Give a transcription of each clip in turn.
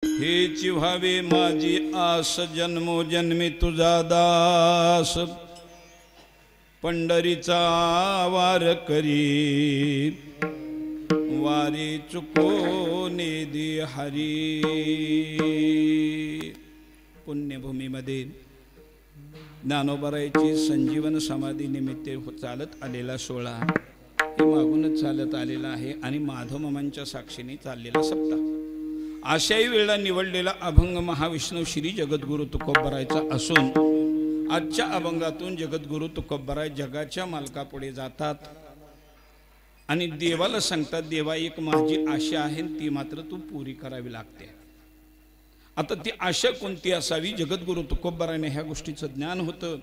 हेची व्हावे माझी आस जन्मोजन्मी तुझा दास पंढरीचा वार करी वारी चुकोने दे हरी। पुण्यभूमीमध्ये ज्ञानोबरायची संजीवन समाधी निमित्त चालत आलेला सोहळा हे मागूनच चालत आलेला आहे आणि माधवमामांच्या साक्षीने चाललेला सप्ताह आशाही वेळा निवडलेला अभंग महाविष्णू श्री जगद्गुरु तुकोबरायचा असून आजच्या अभंगातून जगद्गुरु तुकोबराय जगाच्या मालकापुढे जातात आणि देवाला सांगतात, देवा एक माझी आशा आहे ती मात्र तू पुरी करावी लागते। आता ती आशा कोणती असावी? जगद्गुरु तुकोबरायने ह्या गोष्टीचं ज्ञान होतं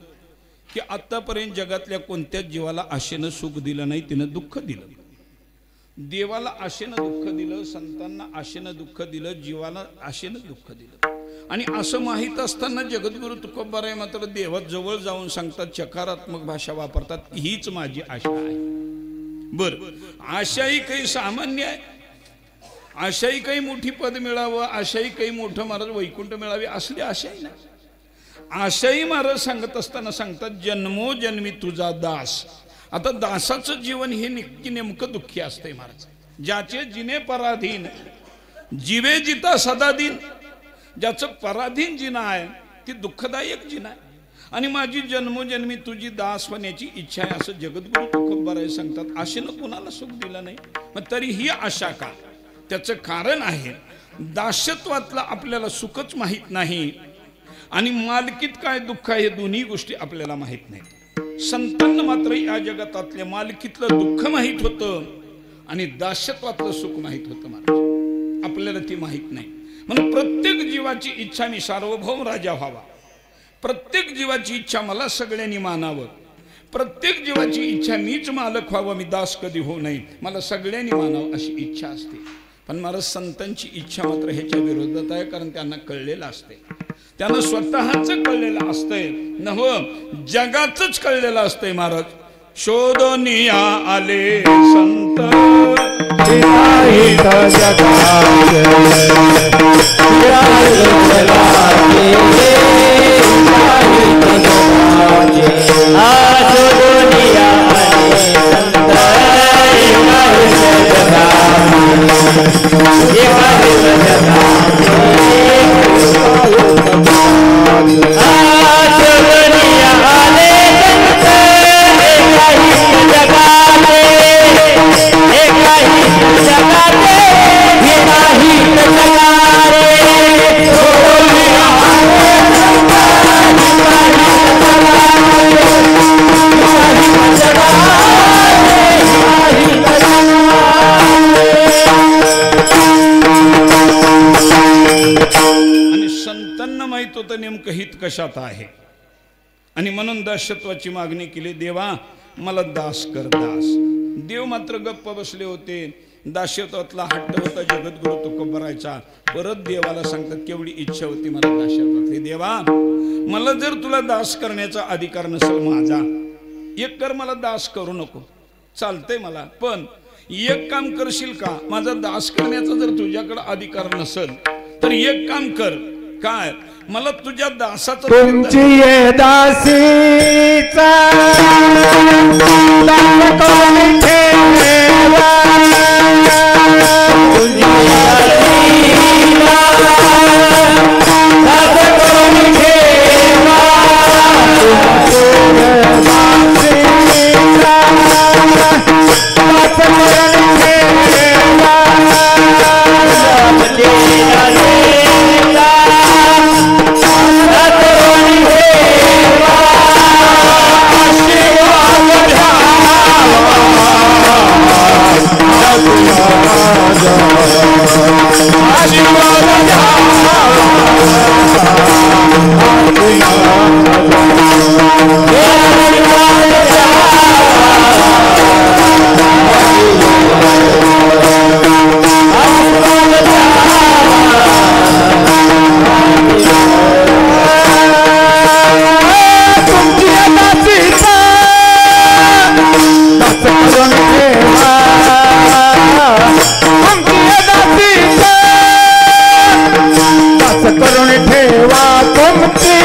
की आतापर्यंत जगातल्या कोणत्याच जीवाला आशेनं सुख दिलं नाही, तिनं दुःख दिलं। देवाला आशेनं दुःख दिलं, संतांना आशेनं दुःख दिलं, जीवाला आशेनं दुःख दिलं। आणि असं माहीत असताना जगद्गुरु तुकोबराय मात्र देवाजवळ जाऊन सांगतात, चकारात्मक भाषा वापरतात, हीच माझी आशा आहे। बर, आशाही काही सामान्य आहे, आशाही काही मोठी पद मिळावं, आशाही काही मोठं महाराज वैकुंठ मिळावे असली आशाही नाही। आशाही महाराज सांगत असताना सांगतात, जन्मोजन्मी तुझा दास। आता दासाचं जीवन हे नक्की नेमकं दुःखी असते महाराज। ज्याचे जिने पराधीन जीवे जिता सदा दिन, ज्याचं पराधीन जिना आहे ती दुःखदायक जिना आहे। आणि माझी जन्मोजन्मी तुझी दास होण्याची इच्छा आहे असं जगद्गुरु तुकोबराय सांगतात। आशेनं कोणाला सुख दिलं नाही, मग तरी ही आशा का? त्याचं कारण आहे दास्यत्वातलं आपल्याला सुखच माहीत नाही आणि मालकीत काय दुःख आहे हे दोन्ही गोष्टी आपल्याला माहीत नाहीत। संतांना मात्र या जगतातल्या मालकीतलं दुःख माहीत होतं आणि दास्यत्वातलं सुख माहीत होतं महाराज, आपल्याला ती माहीत नाही। म्हणून प्रत्येक जीवाची इच्छा मी सार्वभौम राजा व्हावा, प्रत्येक जीवाची इच्छा मला सगळ्यांनी मानावं, प्रत्येक जीवाची इच्छा मीच मालक व्हावं, मी दास कधी होऊ नये, मला सगळ्यांनी मानावं अशी इच्छा असते। पण महाराज संतांची इच्छा मात्र ह्याच्या विरोधात आहे, कारण त्यांना कळलेलं असते, त्यांना स्वतःच कळलेलं असतंय, नव जगाचंच कळलेलं असतंय महाराज। शोधनिया आले संत नेमकं हित कशात आहे आणि म्हणून दास्यत्वाची मागणी केली, देवा मला दास कर दास। देव मात्र गप्प बसले होते, दास्यत्वातला हट्ट होता जगद्गुरु तुकोबरायचा। परत देवाला सांगतात, केवढी इच्छा होती मला दास्यत्वातली, देवा मला जर तुला दास करण्याचा अधिकार नसेल माझा, एक कर, मला दास करू नको, चालतंय मला, पण एक काम करशील का? माझा दास करण्याचा जर तुझ्याकडे अधिकार नसेल तर एक काम कर, काय? मला तुझ्या दासाचं तुमची दासीचा करून ठेवा तुमची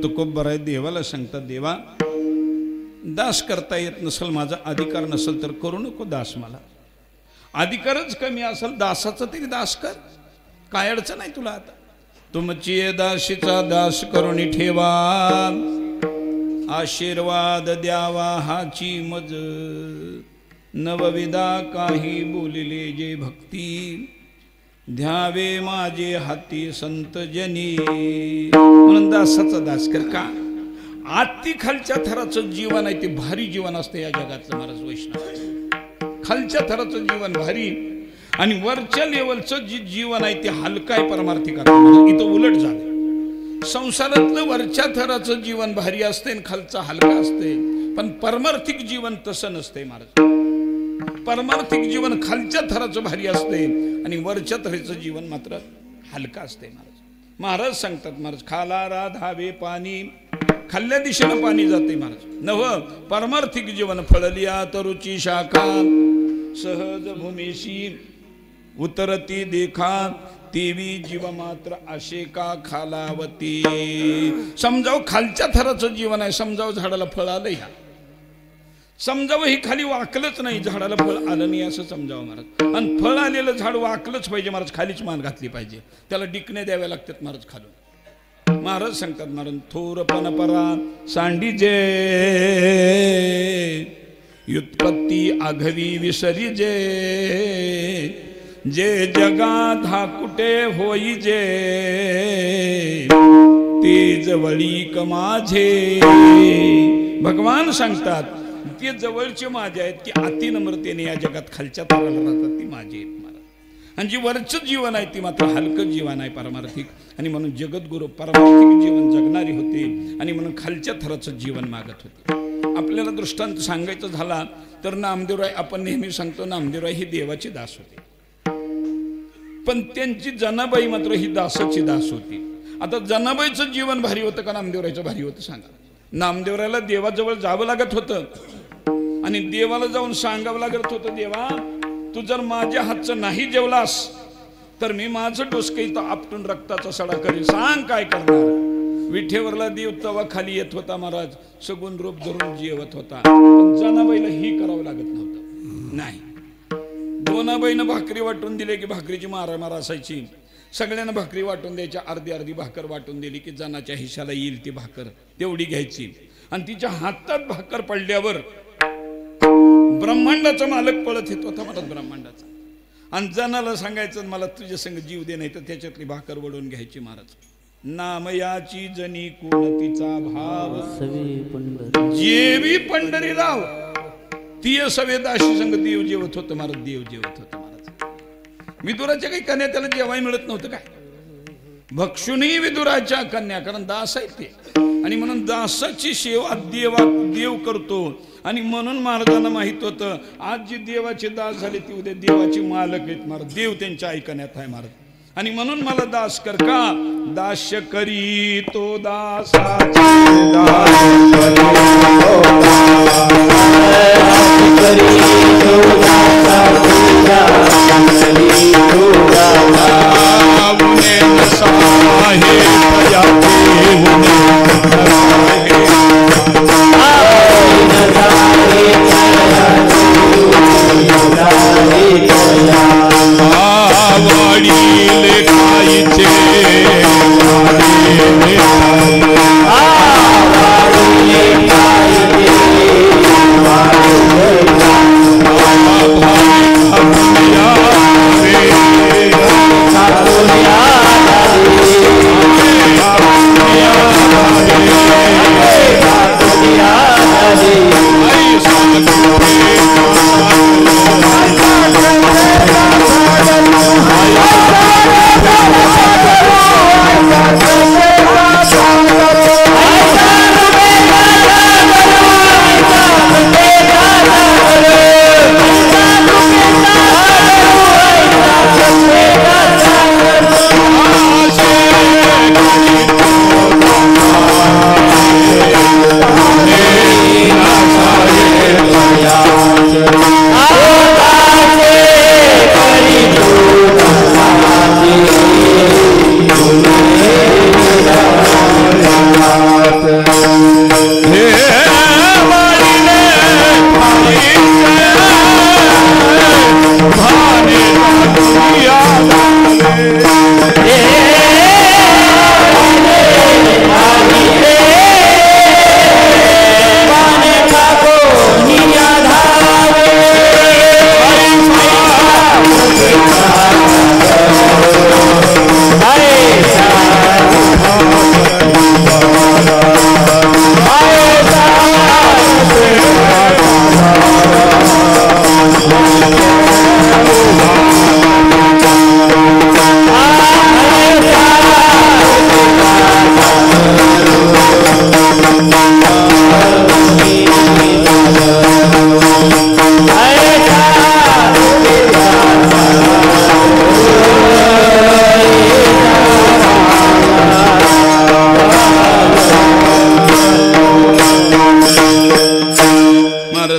तुकोबराय देवाला सांगतात, देवा दास करता येत नसेल, माझा अधिकार नसेल तर करू नको दास. मला अधिकारच कमी असेल दासाचा तरी दास कर, काय अडचण आहे तुला. आता तुमची दासीचा दास करून ठेवा, आशीर्वाद द्यावा हाची मज. नवविधा काही बोलिले जे भक्ती, ध्यावे माझे हाती संत जनी. म्हणून दासाचा दास कर. का आती खालच्या थराचं जीवन आहे ते भारी जीवन असतं या जगातलं महाराज. वैष्णव खालच्या थराचं जीवन भारी आणि वरच्या लेवलचं जे जीवन आहे ते हलकं आहे, परमार्थिक. इथं उलट झालं. संसारातलं वरच्या थराचं जीवन भारी असते आणि खालचं हलका असते, पण परमार्थिक जीवन तसं नसते महाराज. परमार्थिक जीवन खालच्या थराचं भारी असते आणि वरच्या थराचं जीवन मात्र हलका असते महाराज. महाराज सांगतात, महाराज खाला राधावे पाणी, खाल्ल्या दिशेनं पाणी जाते महाराज. नव परमार्थिक जीवन फळलिया तरुची शाखा, सहज भूमीशी उतरती देखा, तेवी जीव मात्र आशेका खालावती. समजाव खालच्या थराचं जीवन आहे, समजाव झाडाला फळ आलं, ह्या समजावं ही खाली वाकलंच नाही, झाडाला फळ आलं नाही असं समजावं महाराज. आणि फळ आलेलं झाड वाकलंच पाहिजे महाराज, खालीच मान घातली पाहिजे, त्याला डिकणे द्यावे लागतात महाराज खालून. महाराज सांगतात, महाराज थोरपण परा सांडीजे, व्युत्पत्ती आघवी विसरीजे, जे जगा धाकुटे होईजे, ते जवळीक माझे. भगवान सांगतात, ते जवळचे माझे आहेत की अति नम्रतेने या जगात खालच्या थराला राहतात, ती माझी आहेत महाराज. आणि जी वरचं जीवन आहे ती मात्र हलकं जीवन आहे, परमार्थिक. आणि म्हणून जगद्गुरु परमार्थिक जीवन जगणारी होते आणि म्हणून खालच्या थराचं जीवन मागत होते. आपल्याला दृष्टांत सांगायचं झाला तर नामदेवराय, आपण नेहमी सांगतो नामदेवराय ही देवाची दास होते, पण त्यांची जनाबाई मात्र ही दासाची दास होती. आता जनाबाईचं जीवन भारी होतं का नामदेवरायचं भारी होतं सांगा. नामदेवरायला देवाजवळ जावं लागत होतं आणि देवाला जाऊन सांगावं लागत होतं, देवा तू जर माझ्या हातचं नाही जेवलास तर मी माझं डोसकं इथं आपटून रक्ताचा सडा करीन, सांग काय करणार. विठेवरला देव तवा खाली येत होता महाराज, सगुण रूप धरून जेवत होता. पण जनाबाईला ही करावं लागत नव्हतं. नाही, दोनाबाईनं भाकरी वाटून दिली की भाकरीची मारामार असायची. सगळ्यांना भाकरी वाटून द्यायच्या, अर्धी अर्धी भाकर वाटून दिली की जनाच्या हिशाला येईल ती भाकर तेवढी घ्यायची. आणि तिच्या हातात भाकर पडल्यावर ब्रह्मांडाचा मालक पळत येत होता महाराज, ब्रह्मांडाचा. आणि जनाला सांगायचं मला तुझ्या संग जीव दे, नाही तर त्याच्यातली भाकर वडून घ्यायची महाराज. नामयाची जनी कोणतीचा भाव जेवी पंढरी राव, ती सवेदाशी संग देव जेवत होतं महाराज, देव जेवत होतं महाराज. विदुराच्या काही कन्या त्याला जेवाय मिळत नव्हतं काय, भक्षुनी विदुराच्या कन्या, कारण दास आहेत ते. आणि म्हणून दासाची सेवा देव करतो. आणि म्हणून महाराजांना माहित होतं आज जी देवाचे दास झाले ती उद्या देवाची मालक आहेत महाराज, देव त्यांच्या ऐकण्यात आहे महाराज. आणि म्हणून मला दास कर का, दास्य करी तो दासाचे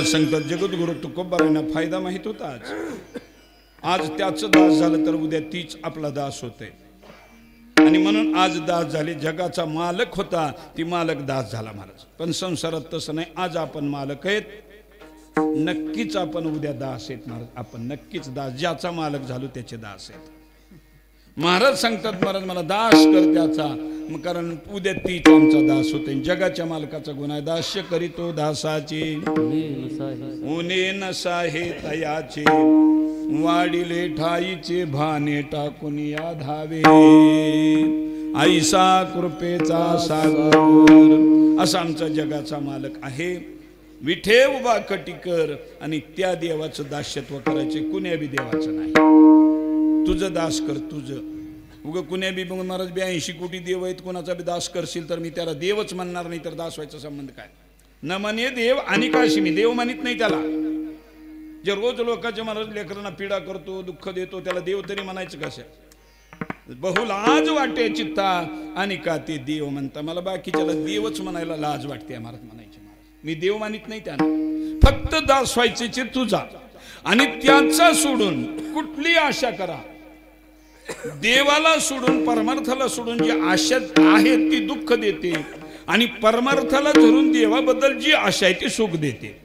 सांगतात जगद्गुरु तुकोबारायांना फायदा माहित होता. आज त्याचं दास झालं तर उद्या तीच आपला दास होते. आणि म्हणून आज दास झाले. जगाचा मालक होता ती मालक दास झाला महाराज. पण संसारात तसं नाही. आज आपण मालक आहेत, नक्कीच आपण उद्या दास आहेत महाराज. आपण नक्कीच दास, ज्याचा मालक झालो त्याचे दास आहेत. महाराज सांगतात महाराज मला दास कर त्याचा, मग कारण उद्या तीच आमचा दास होते. जगाच्या मालकाचा गुण आहे. दास्य करीतो दासाचे उने नसाहे तयाचे, वाडिले ठाईचे भाने टाकून या धावे, ऐसा कृपेचा सागर. असा आमचा जगाचा मालक आहे विठे उभा कटीकर. आणि त्या देवाचं दास्यत्व करायचे, कुण्या बी देवाचं नाही. तुझं दास कर तुझं. उग कुण्या बी महाराज 82 कोटी देव आहेत, कोणाचा बी दास करशील तर मी त्याला देवच म्हणणार नाही, तर दास व्हायचा संबंध काय. न म्हणे देव आणि काशी मी देव मानित नाही त्याला. जे रोज लोकांच्या महाराज लेकरांना पीडा करतो, दुःख देतो, त्याला देव तरी म्हणायचं कसं. बहुलाज वाटे चित्ता आणि का ते देव म्हणता. मला बाकीच्याला देवच म्हणायला लाज वाटते महाराज म्हणायचे. मी देव मानित नाही त्यांना, फक्त दास व्हायचे तुझा आणि त्याचा सोडून कुठली आशा करा. देवाला सोडून परमार्थाला सोडून जी आशा आहे ती दुःख देते आणि परमार्थाला धरून देवाबद्दल जी आशा आहे ती सुख देते.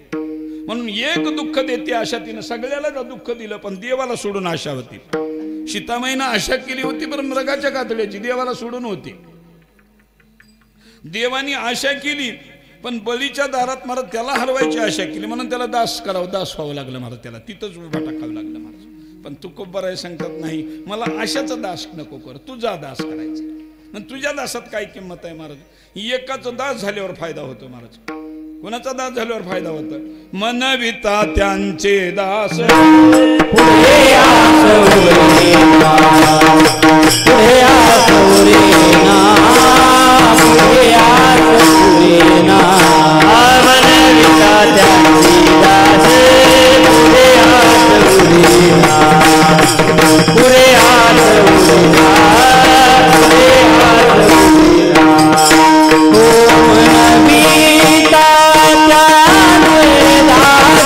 म्हणून एक दुःख देते आशा, तिनं सगळ्याला दुःख दिलं पण देवाला सोडून आशा होती. सीतामाईनं आशा केली होती पण मृगाच्या कातड्याची, देवाला सोडून होती. देवानी आशा केली पण बळीच्या दारात महाराज त्याला हरवायची आशा केली म्हणून त्याला दास करावं, दास व्हावं लागलं महाराज. त्याला तिथंच उभा टाकावं लागलं महाराज. पण तू खूप बरं सांगतात नाही, मला आशाचा दास नको कर, तुझा दास करायचा. मग तुझ्या दासात काय किंमत आहे महाराज? एकाचा दास झाल्यावर फायदा होतो महाराज. कोणाचा दास झाल्यावर फायदा होतो? मनविता त्यांचे दास पुढे आस उरेना, पुढे आस उरेना, पुढे आस उरेना. मनविता त्यांचे दास पुढे आस उरेना, पुढे आस उरेना, पुढे आस उरेना. ओ मनविता त्यांचे दास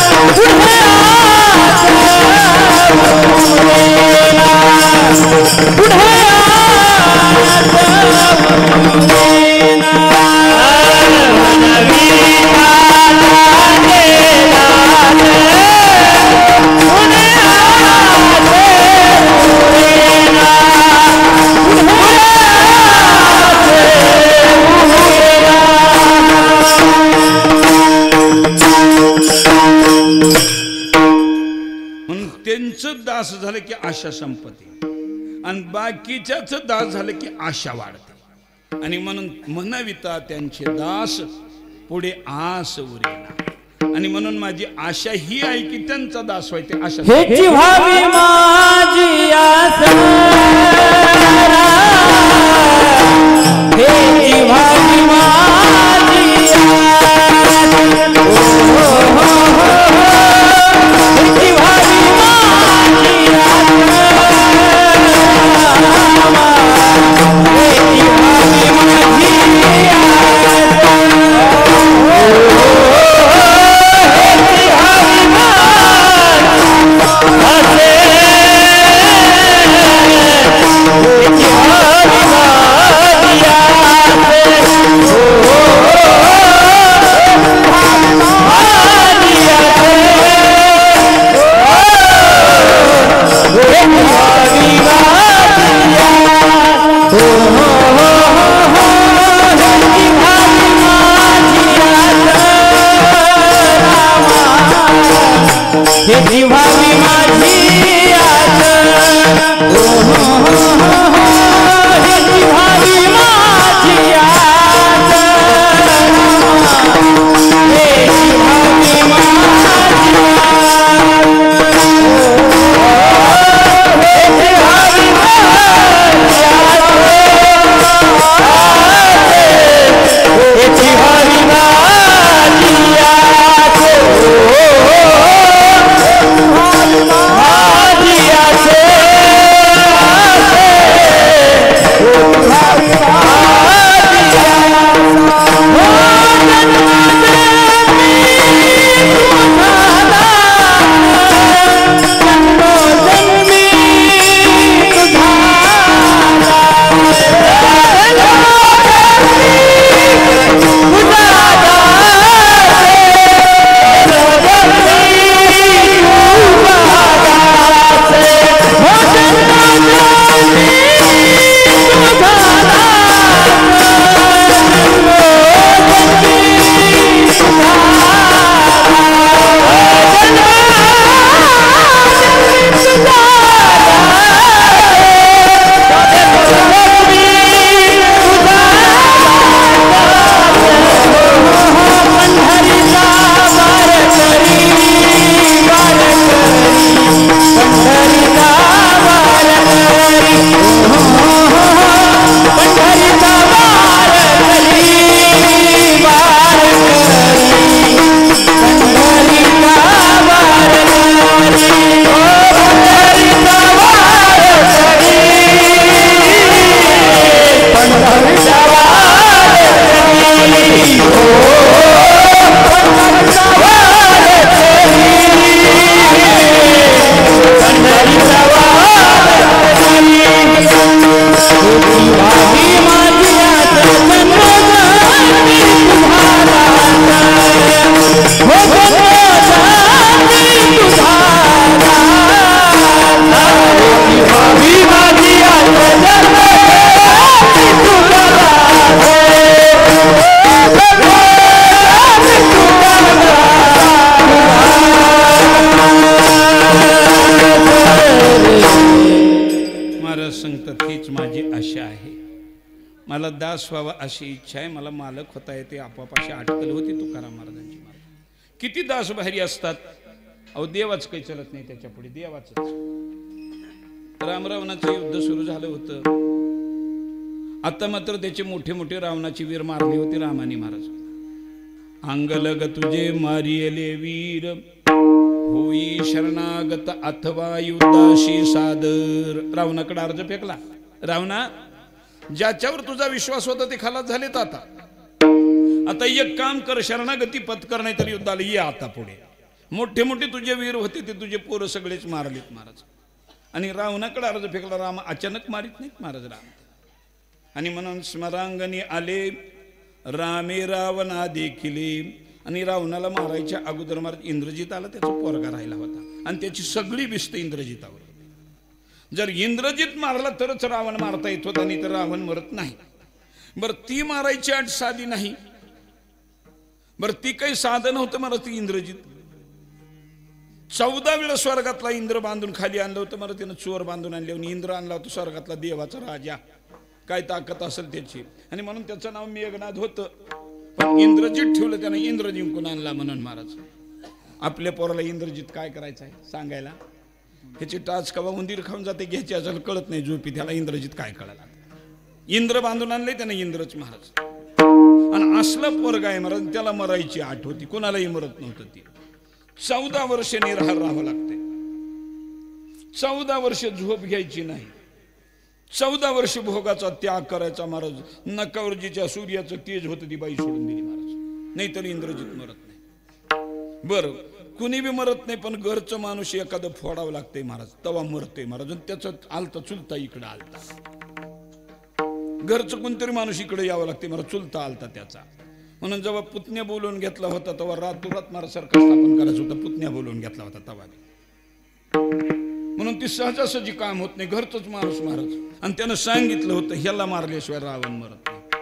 पुढे आस उरेना, पुढे आस उरेना. मनविता त्यांचे दास पुढे आस उरेना, पुढे म्हणून त्यांचं दास झालं की आशा संपते आणि बाकीच्याच दास झालं की आशा वाढते. आणि म्हणून म्हणविता त्यांचे दास पुढे आस उरेना. आणि म्हणून माझी आशा ही आहे की त्यांचा दास व्हायचे. आशा हेची व्हावी माझी आस, हेची व्हावी माझी आस. हेची व्हावी माझी आस, हेची व्हावी माझी हेची व्हावी माझी आस, हेची व्हावी माझी आस, हेची व्हावी माझी आस, हेची व्हावी माझी आस, हेची व्हावी माझी आस. दास व्हावा अशी इच्छा आहे, मला मालक होता येते, आपोआप अशी अटकल होती तुकाराम महाराजांची. किती दास बाहेरी असतात, अहो देवाच काही चलत नाही त्याच्या पुढे, देवाच. रामरावणाचं युद्ध सुरू झालं होतं. आता मात्र त्याचे मोठे मोठे रावणाची वीर मारले होते रामानी महाराज. अंगलग तुझे मारियले वीर, होई शरणागत अथवा युद्धाशी सादर. रावणाकडे अर्ज फेकला, रावणा ज्याच्यावर तुझा विश्वास होता ते खलास झालेत, आता एक काम कर, शरणागती पत्कर, नाही तर युद्धाला ये आता पुढे. मोठे मोठे तुझे वीर होते ते तुझे पोरं सगळेच मारलेत महाराज. आणि रावणाकडे अर्ज फेकला. राम अचानक मारित नाहीत महाराज राम. आणि म्हणून स्मरांगणी आले रामे रावणा देखिले. आणि रावणाला मारायच्या अगोदर महाराज इंद्रजित आला, त्याचा पोरगा राहिला होता आणि त्याची सगळी बिस्त इंद्रजितावर. जर इंद्रजित मारला तरच रावण मारता येत होता, नाही तर रावण मरत नाही. बर ती मारायची अट साधी नाही. बर ती काही साधन होतं मला ती इंद्रजित. 14 वेळा स्वर्गातला इंद्र बांधून खाली आणलं होतं मला तिनं, चोर बांधून आणले. इंद्र आणला होता स्वर्गातला देवाचा राजा, काय ताकद असेल त्याची. आणि म्हणून त्याचं नाव मेघनाद होतं. पण इंद्रजित ठेवलं त्यानं, इंद्र जिंकून आणला म्हणून महाराज. आपल्या पोराला इंद्रजित काय करायचं आहे सांगायला, ह्याची टाच कवा उंदीर खाऊन जाते घ्यायची असेल कळत नाही झोपी, त्याला इंद्रजित काय कळायला. इंद्र बांधून आणले त्यानं इंद्रच महाराज. आणि असलं पोरगा आहे महाराज, त्याला मरायची आठ होती, कोणालाही मरत नव्हतं. ती 14 वर्ष निराहार राहावं लागते, 14 वर्ष झोप घ्यायची नाही, 14 वर्ष भोगाचा त्याग करायचा महाराज. नकावर जिच्या सूर्याचं तेज होतं ती बाई सोडून दिली महाराज, नाहीतर इंद्रजित मरत नाही. बरं कुणी बी मरत नाही, पण घरचं माणूस एखादं फोडावं लागतंय महाराज, तवा मरतोय महाराज. त्याचं आलता चुलता इकडं आलता, घरचं कोणतरी माणूस इकडे यावं लागते महाराज, चुलता आलता त्याचा. म्हणून जेव्हा पुतण्या बोलवून घेतला होता तेव्हा रातोरात महाराज सरकार स्थापन करायचं होतं, पुतण्या बोलवून घेतला होता तेव्हा. म्हणून ती सहजासहजी काम होत नाही, घरचंच माणूस महाराज. आणि त्यानं सांगितलं होतं ह्याला मारल्याशिवाय रावण मरत नाही.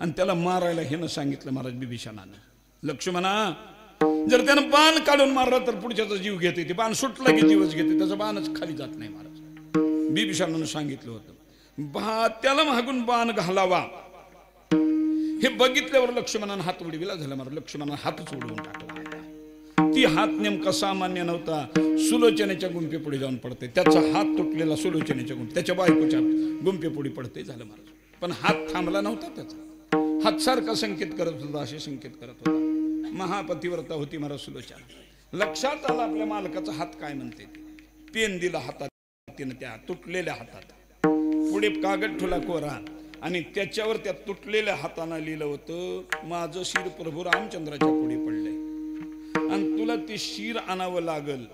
आणि त्याला मारायला ह्यानं सांगितलं महाराज बिभीषणानं. लक्ष्मणा जर त्यानं बाण काढून मारला तर पुढच्याचा जीव घेते, ते बाण सुटला की जीवच घेते, त्याचा बाणच खाली जात नाही महाराज. बिभीषणानं सांगितलं होतं त्याला मागून बाण घालावा. हे बघितल्यावर लक्ष्मणानं हात उडविला झाला महाराज. लक्ष्मणानं हातच उडवून टाकला. ती हात नेमका सामान्य नव्हता, सुलोचनेच्या गुंफे पुढे जाऊन पडते. त्याचा हात तुटलेला सुलोचनेच्या गुंफे, त्याच्या बायकोच्या गुंफे पुढे पडते झालं महाराज. पण हात थांबला नव्हता त्याचा, हात सारखा संकेत करत होता, असे संकेत करत होता. महापतिव्रता होती महाराज सुलोचना. लक्षात आला आपल्या मालकाचा हात काय म्हणते. पेन दिला हातात तिनं, त्या तुटलेल्या हातात पुढे कागद ठेवला कोरा, आणि त्याच्यावर त्या तुटलेल्या हातानं लिहिलं होतं माझं शिर प्रभू रामचंद्राच्या पुढे पडलंय, आणि तुला ते शिर आणावं लागल,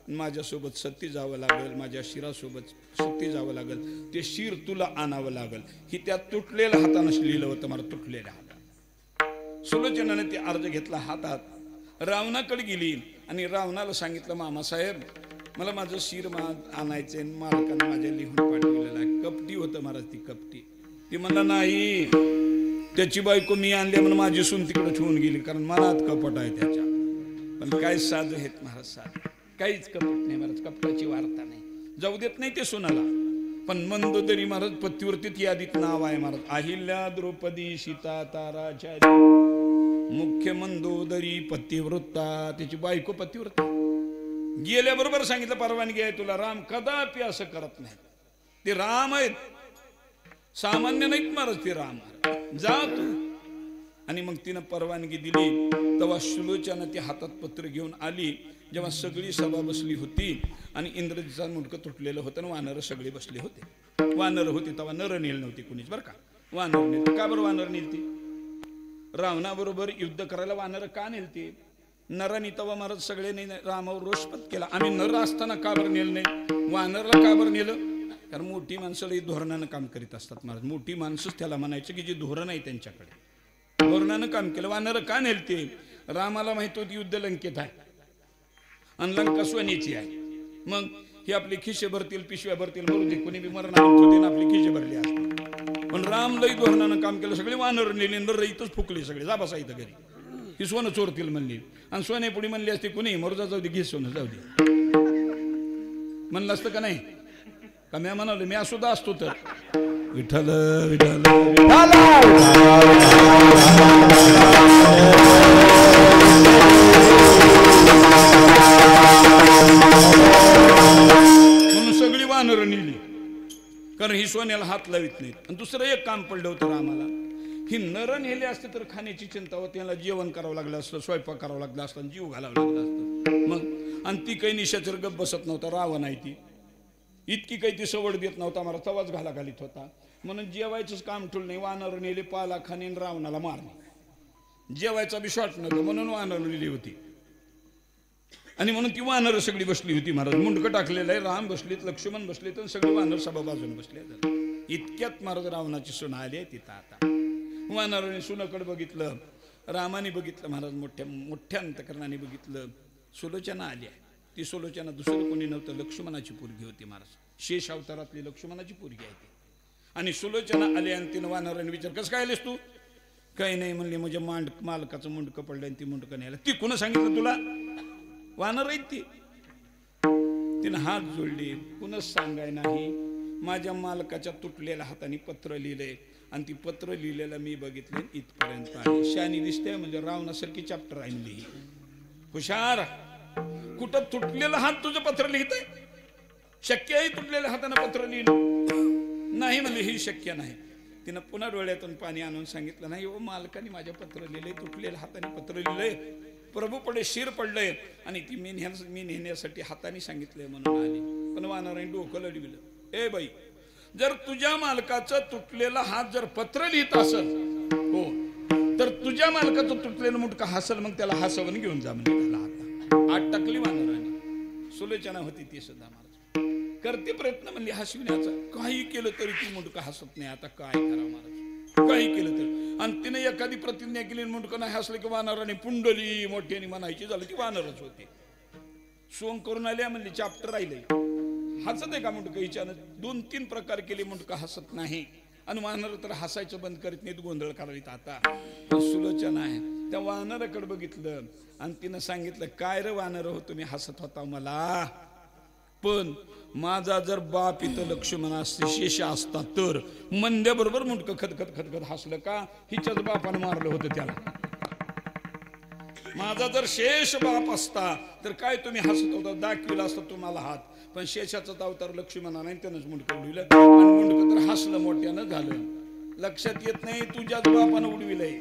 माझ्यासोबत सत्ती जावं लागल, माझ्या शिरासोबत सत्ती जावं लागल, ते शिर तुला आणावं लागल. ही त्या तुटलेल्या हातानं लिहिलं होतं मला, तुटलेल्या हातात. सुलोचनाने ते अर्ज घेतला हातात, रावणाकडे गेली आणि रावणाला सांगितलं मामासाहेब मला माझं शिर आणायचंय, मालकानं माझ्या लिहून पाठवलेलं आहे. कपटी होतं महाराज ती, कपटी. ती म्हणला नाही, त्याची बायको मी आणली म्हणून माझी सून तिकडे ठेवून गेली, कारण मनात कपट आहे त्याच्या. पण काय साध आहेत महाराज, साध काहीच कपट नाही महाराज, कपटाची वार्ता नाही, जाऊ देत नाही ते सुनाला. पण मंदोदरी महाराज पतिव्रतीत यादीत नाव आहे महाराज. अहिल्या द्रौपदी सीता ताराचारी मुख्य मंदोदरी पतिव्रता, त्याची बायको पतिव्रता. गेल्याबरोबर सांगितलं परवानगी आहे तुला, राम कदापि असं करत नाही, ते राम आहेत, सामान्य नाहीत महाराज ते राम, जा तू. आणि मग तिनं परवानगी दिली. तेव्हा सुलोचना ती हातात पत्र घेऊन आली. जेव्हा सगळी सभा बसली होती आणि इंद्रजीचं मुंडकं तुटलेलं होतं आणि वानर सगळे बसले होते. वानर होते तेव्हा नर नेल नव्हती कुणीच बरं का. वानर नेल का बरं, वानर नेलती रावणाबरोबर युद्ध करायला वानर का नेलती. नरांनी तेव्हा महाराज सगळे रामावर रोषपत केला, आम्ही नर असताना का बरं नेलं नाही, वानरला का बरं नेलं. कारण मोठी माणसं लई धोरणानं काम करीत असतात महाराज. मोठी माणसंच त्याला म्हणायचं की जे धोरण आहे त्यांच्याकडे, धोरणानं काम केलं. वानर का नेलते, रामाला माहित होती युद्ध लंकेत आहे आणि लंका सोन्याची आहे. मग हे आपले खिशे भरतील, पिशव्या भरतील, मरू दे, कोणी बी मरण होते ना, आपली खिशे भरली असते. पण राम लई धोरणानं काम केलं. सगळे वानर नेले, नर इथंच फुकले सगळे, जा बसा इथं घरी, ही सोनं चोरतील म्हणली. आणि सोने पुढे म्हणली असते कुणी, मरुजा जाऊ दे, घे सोनं जाऊ दे म्हणलं असतं का नाही, का मी म्हणालो मी सुद्धा असतो तर विठ्ठल विठ्ठल म्हणून सगळी वानर नेली, कारण ही सोन्याला हात लावित नाहीत. आणि दुसरं एक काम पडलं होतं आम्हाला, ही नर नेले असते तर खाण्याची चिंता होती, त्याला जेवण करावं लागलं असतं, स्वयंपाक करावं लागला असतं, जीव घालावं लागला असतं. मग आणि ती काही निशाचर गप बसत नव्हता, रावण आहे ती इतकी काही ती सवड देत नव्हता, मला तवाच घाला घालीत होता. म्हणून जेवायचंच काम ठेवलं नाही, वानर नेले पाला खाणे रावणाला मारणे, जेवायचा बी शॉट नव्हतं म्हणून वानर नेली होती. आणि म्हणून ती वानर सगळी बसली होती महाराज, मुंडकं टाकलेलं आहे, राम बसलीत, लक्ष्मण बसलेत, आणि सगळे वानर सभा बाजून बसले. इतक्यात महाराज रावणाची सून आली आहे तिथं. आता वानराने सुनाकडे बघितलं, रामाने बघितलं, महाराज मोठ्या अंतकरणाने बघितलं, सुलोचना आली आहे. ती सुलोचना दुसरं कोणी नव्हतं, लक्ष्मणाची पोरगी होती महाराज, शेष अवतारातली लक्ष्मणाची पोरगी आहे ती. आणि सुलोचना आली आणि तिनं वानराने विचार, कसं काय आलीस तू? काही नाही म्हणली, म्हणजे मालकाचं मुंडकं पडलं आणि ती मुंडकं न्यायला. ती कुणा सांगितलं तुला? वानर आहेत ती. तिनं हात जोडले, कुणच सांगाय नाही, माझ्या मालकाच्या तुटलेल्या हाताने पत्र लिहिलंय आणि ती पत्र लिहिलेलं मी बघितले, इथपर्यंत आले. शानी दिसते म्हणजे रावणासारखी चॅप्टर आणली, हुशार. कुठं तुटलेला हात तुझं पत्र लिहितंय? शक्य आहे तुटलेल्या हाताने पत्र लिहिणं? नाही म्हणले, ही शक्य नाही. तिनं पुन्हा डोळ्यातून पाणी आणून सांगितलं, नाही हो, मालकाने माझ्या पत्र लिहिलंय, तुटलेल्या हाताने पत्र लिहिलंय, प्रभू पडे शिर पडलंय आणि ती मी नेण्यासाठी हाताने सांगितलंय म्हणून आली. पण वानराने डोकं लढविलं, ए बाई, जर तुझ्या मालकाचं तुटलेला हात जर पत्र लिहित असेल, हो, तर तुझ्या मालकाचं तुटलेलं मुंडकं हसल, मग त्याला हसवून घेऊन जा म्हणजे त्याला हात आत टाकली वानराने. सुलोचना होती ती सुद्धा महाराज, करते प्रयत्न म्हणली हसविण्याचा, काही केलं तरी ती मुंडकं हसत नाही. आता काय करावं महाराज, काही केलं तरी. आणि तिने एखादी प्रतिज्ञा केली, मुंडकं नाही हसलं की वानराने पुंडली मोठ्याने म्हणायची, झालं ती वानरच होती. सोंग करून आल्या म्हणली, चाप्टर राहिले, हसत आहे का मुंडकं? हिच्यानं 2-3 प्रकार केले, मुंडकं हसत नाही. आणि वानर तर हसायचं बंद करीत नाहीत, गोंधळ करावीत. आता सुलोचना आहे, त्या वानराकडे बघितलं आणि तिनं सांगितलं, काय रे वानर हो, तुम्ही हसत होता मला, पण माझा जर बाप इथं लक्ष्मण असते, शेष असता तर मंद्याबरोबर मुंडकं खदखद खदखद हसलं का? हिच्याच बापानं मारलं होतं त्याला. माझा जर शेष बाप असता तर काय तुम्ही हसत होता, दाखविला असतं तुम्हाला हात. पण शेषाचा अवतार लक्ष्मणाने त्यानंच मुंडकं उडविलं आणि मुंडकं तर हसलं मोठ्यानं झालं. लक्षात येत नाही तुझ्याच बापानं उडविलंय.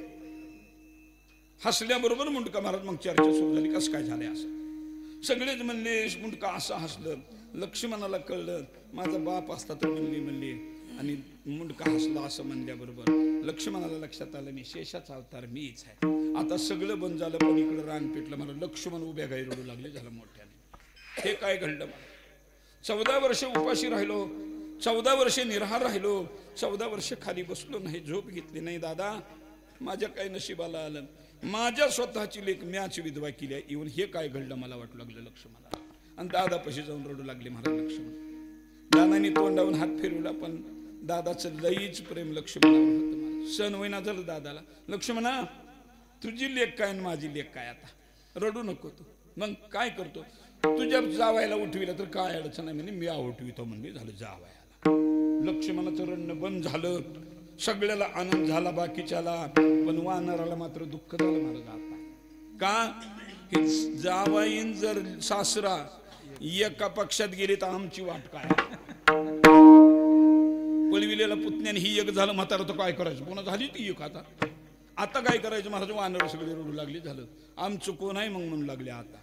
हसल्याबरोबर मुंडकं महाराज मग चर्चा सुरू झाली, कसं काय झालंय असं. सगळेच म्हणले, मुंडकं असं हसलं. लक्ष्मणाला कळलं माझा बाप असता तर म्हणली आणि मुंडकं हसला असं म्हणल्याबरोबर लक्ष्मणाला लक्षात आलं, मी शेषाचा अवतार मीच आहे. आता सगळं बंद झालं, पण इकडं रान पेटलं. मला लक्ष्मण उभ्या गाई रडू लागले, झालं मोठ्याने. हे काय घडलं मला? 14 वर्ष उपाशी राहिलो, 14 वर्ष निराहार राहिलो, 14 वर्ष खाली बसलो नाही, झोप घेतली नाही. दादा, माझ्या काय नशिबाला आलं, माझ्या स्वतःची लेक म्याच विधवा केली आहे. इव्हन हे काय घडलं मला वाटू लागलं लक्ष्मणाला. आणि दादापाशी जाऊन रडू लागले महाराज लक्ष्मण. दादाने तोंडावून हात फिरवला, पण दादाचं लईच प्रेम लक्ष्मणावर होतं. मला सण होईना झालं दादाला. लक्ष्मणा, तुझी लेक काय आणि माझी लेक काय, आता रडू नको तू. मग काय करतो, तुझ्या जावायला उठविलं तर काय अडचण नाही म्हणे, मी उठवितो म्हणजे झालं जावायला. लक्ष्मणाचं रडणं बंद झालं, सगळ्याला आनंद झाला बाकीच्याला, पण वानराला मात्र दुःख झालं महाराज. आता का, हे जावाईन जर सासरा एका पक्षात गेले तर आमची वाट काय. पळविलेला पुतण्याने ही एक झालं, म्हातारं तर काय करायचं, पुन्हा झाली ती एक. आता काय करायचं महाराज, वानर सगळे रडू लागले, झालं आमचं कोण आहे मग म्हणू लागले. आता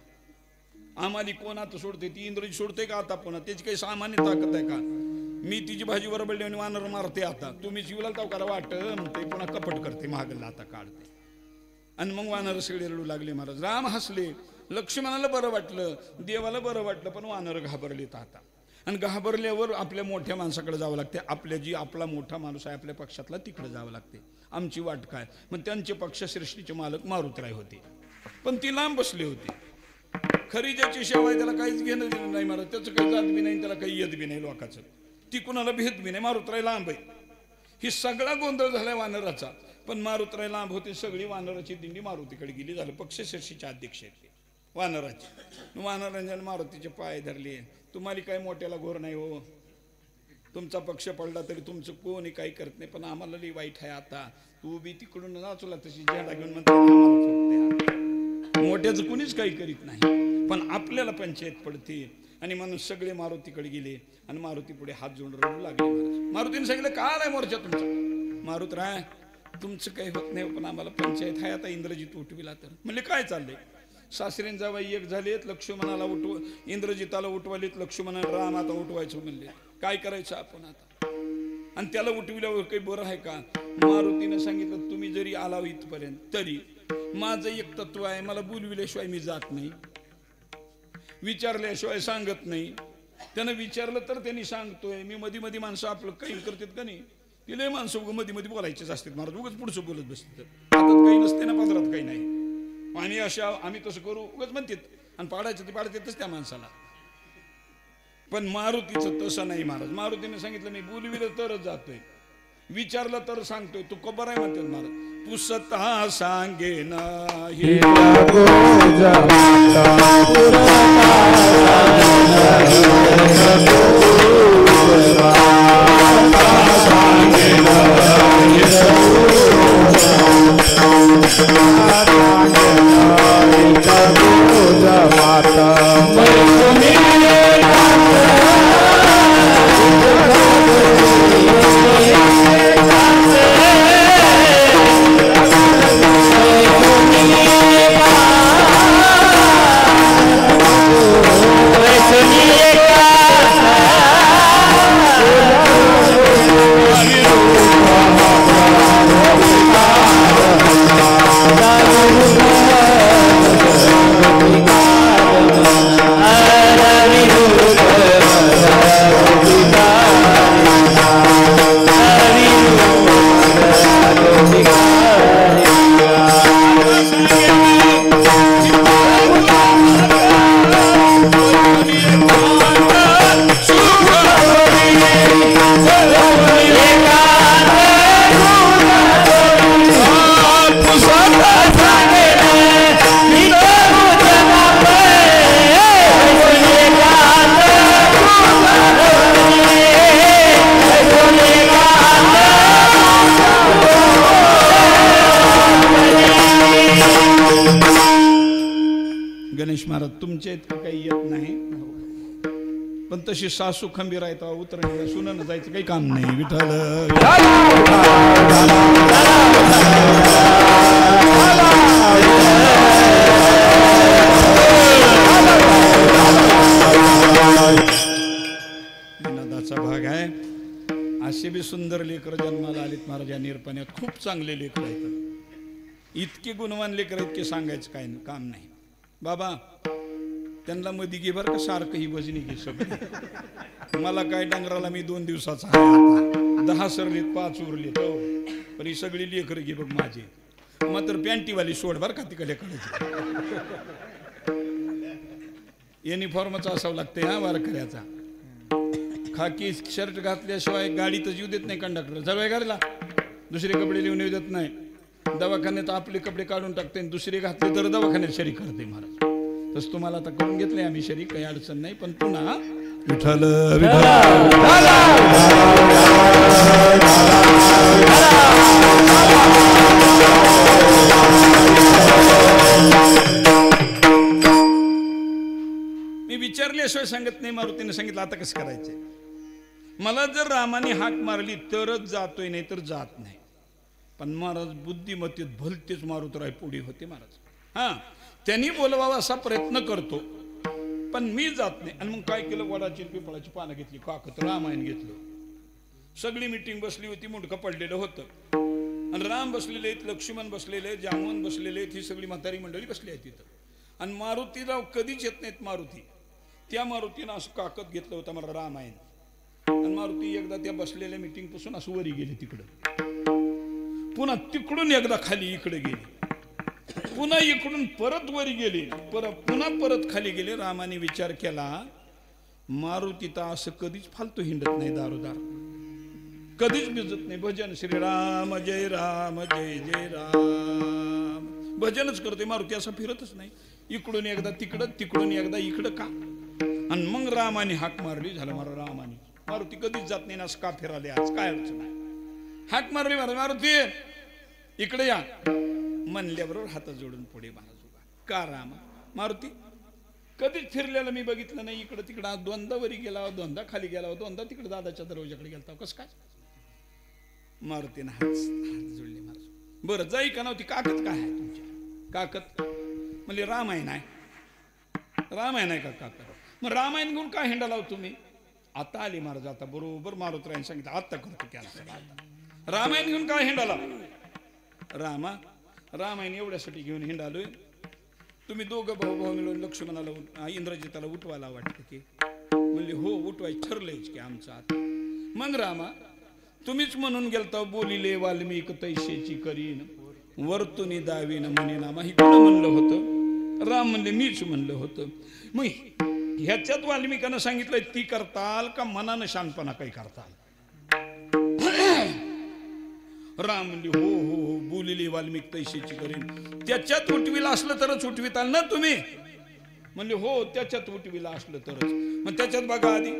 आम्हाला कोण आता सोडते, ती इंद्रजी सोडते का आता पुन्हा? त्याची काही सामान्य ताकद आहे का? मी तिची भाजी बरोबर आणि वानर मारते. आता तुम्ही जीवला तावकाला वाट म्हणते, पुन्हा कपट करते, महागला आता काढते. आणि मग वानर सगळे रडू लागले महाराज. राम हसले, लक्ष्मणाला बरं वाटलं, देवाला बरं वाटलं, पण वानर घाबरलेत आता. आणि घाबरल्यावर आपल्या मोठ्या माणसाकडे जावं लागते. आपला मोठा माणूस आहे आपल्या पक्षातला, तिकडे जावं लागते. आमची वाट काय? मग त्यांचे पक्षश्रेष्ठीचे मालक मारुतराय होते, पण ती लांब बसले होते. खरी ज्याची सेवा आहे त्याला काहीच घेणं देणं नाही महाराज, त्याचं काही जात बी नाही, त्याला काही येत बी नाही लोकांचं, ती कुणाला भेट बी नाही. मारुतराय लांब आहे. ही सगळा गोंधळ झालाय वानराचा. पण मारुतराय लांब होते, सगळी वानराची दिंडी मारुतीकडे गेली. झालं पक्षश्रेष्ठीचे अध्यक्ष आहेत ते वानराचे. वानरांनी मारुतीचे पाय धरले. तुम्हाला काय मोठ्याला घोर नाही हो, तुमचा पक्ष पडला तरी तुमचं कोणी काही करत नाही, पण आम्हाला लई वाईट आहे आता. तू बी तिकडून नाचला तशी झेंडा घेऊन म्हणते मोठ्याचं कुणीच काही करीत नाही, पण आपल्याला पंचायत पडते. आणि म्हणून सगळे मारुतीकडे गेले आणि मारुती पुढे हात जोडून रडू लागले. महाराज मारुतीने सांगितलं का आलाय मोर्चा तुमचा? मारुत राय तुमचं काही होत नाही, पण आम्हाला पंचायत आहे आता. इंद्रजित उठविला तर म्हणले काय चाललंय? सासरेन जावाई एक झालेत, लक्ष्मणाला इंद्रजिताला उठवालेत, लक्ष्मणाला राम आता उठवायचं म्हणले. काय करायचं आपण आता? आणि त्याला उठविल्यावर काही बरं आहे का? मारुतीने सांगितलं तुम्ही जरी आला इथपर्यंत तरी माझं एक तत्व आहे, मला बोलविल्याशिवाय मी जात नाही, विचारल्याशिवाय सांगत नाही. त्यानं विचारलं तर त्यांनी सांगतोय. मी मध्ये मध्ये माणसं आपलं काही करतात का नाही, तिला माणसं उगं मध्ये मध्ये बोलायचेच असतात. महाराज उगच पुढचं बोलत बसतात, हातात काही नसते ना पदरात काही नाही. आम्ही तसं करू उगच म्हणतात आणि पाडायचं ते पाडतातच त्या माणसाला. पण मारुतीचं तसं नाही महाराज. मारुतीने सांगितलं मी बोलविलं तरच जातोय, विचारलं तर सांगतोय. तू कबर आहे म्हणतात महाराज. पुसता सांगे नाही महाराज तुमच्या इतकं काही येत नाही, पण तशी सासू खंबीर आहे तेव्हा उतरण्याला सुनन जायचं काही काम नाही. विठ्ठल विनोदाचा भाग आहे. असे बी सुंदर लेकर जन्माला आलेत महाराज या निरपण्यात. खूप चांगले लेकर आहेत, इतके गुणवान लेकर आहेत की सांगायचं काय काम नाही. बाबा त्यांना मध्ये घे बरं का, सारखं ही भजनी घे सगळं. मला काय डंगराला मी 2 दिवसाचा आहे आता, 10 सरलेत 5 उरलेत हो, पण ही सगळी लेकर घे बघ माझे. मात्र पॅन्टीवाली सोड बरं का तिकडे करायची. युनिफॉर्मचा असावं लागतंय हा वारकऱ्याचा. खाकी शर्ट घातल्याशिवाय गाडीतच येऊ देत नाही कंडक्टर. जवळ गाडीला दुसरे कपडे लिहून येऊ देत नाही. दवाखान्यात आपले कपडे काढून टाकते, दुसरे घातले तर दवाखान्यात शरीक करते महाराज. तसं तुम्हाला आता करून घेतलंय आम्ही शरीक, काही अडचण नाही. पण पुन्हा विठ्ठल मी विचारल्याशिवाय सांगत नाही. मारुतीने सांगितलं आता कसं करायचंय. मला जर रामाने हाक मारली तरच जातोय, नाही तर जात नाही. पण महाराज बुद्धिमत्तेत भलतेच मारुतराय पुढे होते महाराज. हा त्यांनी बोलवावा असा प्रयत्न करतो, पण मी जात नाही. आणि मग काय केलं, वडाची पिंपळाची पानं घेतली, काकत रामायण घेतलं. सगळी मिटिंग बसली होती, मुंडकं पडलेलं होतं. आणि राम बसलेले आहेत, लक्ष्मण बसलेले, जामवन बसलेले आहेत, ही सगळी म्हातारी मंडळी बसली आहे तिथं. आणि मारुतीला कधीच येत नाहीत मारुती. त्या मारुतीनं असं काकत घेतलं होतं मला रामायण. आणि मारुती एकदा त्या बसलेल्या मिटिंग पासून असं वरी गेले तिकडं, पुन्हा तिकडून एकदा खाली इकडे गेले, पुन्हा इकडून परत वरी गेले, पुन्हा परत खाली गेले. रामाने विचार केला मारुती तर असं कधीच फालतू हिंडत नाही, दारोदार कधीच भिजत नाही. भजन श्रीराम जय राम जय जय राम भजनच करते मारुती, असं फिरतच नाही. इकडून एकदा तिकडं, तिकडून एकदा इकडं का. आणि मग रामाने हाक मारली, झालं मला रामाने मारुती कधीच जात नाही ना, का फिराले आज काय अडचण आहे. हाक मारली महाराज, मारुती इकडे या म्हणल्याबरोबर हात जोडून पुढे महाराज उभा. का रामा? मारुती कधीच फिरलेलं मी बघितलं नाही. इकडं तिकडं दोनदा वरी गेला, दोनदा खाली गेला, दोनदा तिकडे दादाच्या दरवाजाकडे गेलता, कसं काय? मारुतीनं हात जोडले महाराज. बरं जाई का नव्हती? काकत काय आहे तुमच्या? काकत म्हणजे रामायण आहे. रामायण आहे का काकत? मग रामायण घेऊन काय हिंडा लाव तुम्ही? आता आली महाराज, आता बरोबर मारुतीरायने सांगितलं आता करतो कॅन्सल. आता रामायण घेऊन काय हिंडाला? रामा रामायण एवढ्यासाठी घेऊन हिंडालोय. तुम्ही दोघं भाऊ भाऊ मिळून लक्ष्मणाला इंद्रजिताला उठवायला वाटतं की? म्हणले हो उठवायचं ठरलंयच की आमचं आता. मग रामा तुम्हीच म्हणून गेलता बोलिले वाल्मिक तैसेची करीन वर्तुनी दावीन म्हणे नामा. ही कोण म्हणलं होतं? राम म्हणले मीच म्हणलं होतं. मग ह्याच्यात वाल्मिकानं सांगितलंय ती करताल का मनानं शांतपणा काही करताल? राम म्हणले हो हो हो बोलिले वाल्मिक तैसेची करीन. त्याच्यात उठविला असलं तरच उठविताल ना तुम्ही? म्हणले हो त्याच्यात उठविला असलं तरच. मग त्याच्यात बघा आधी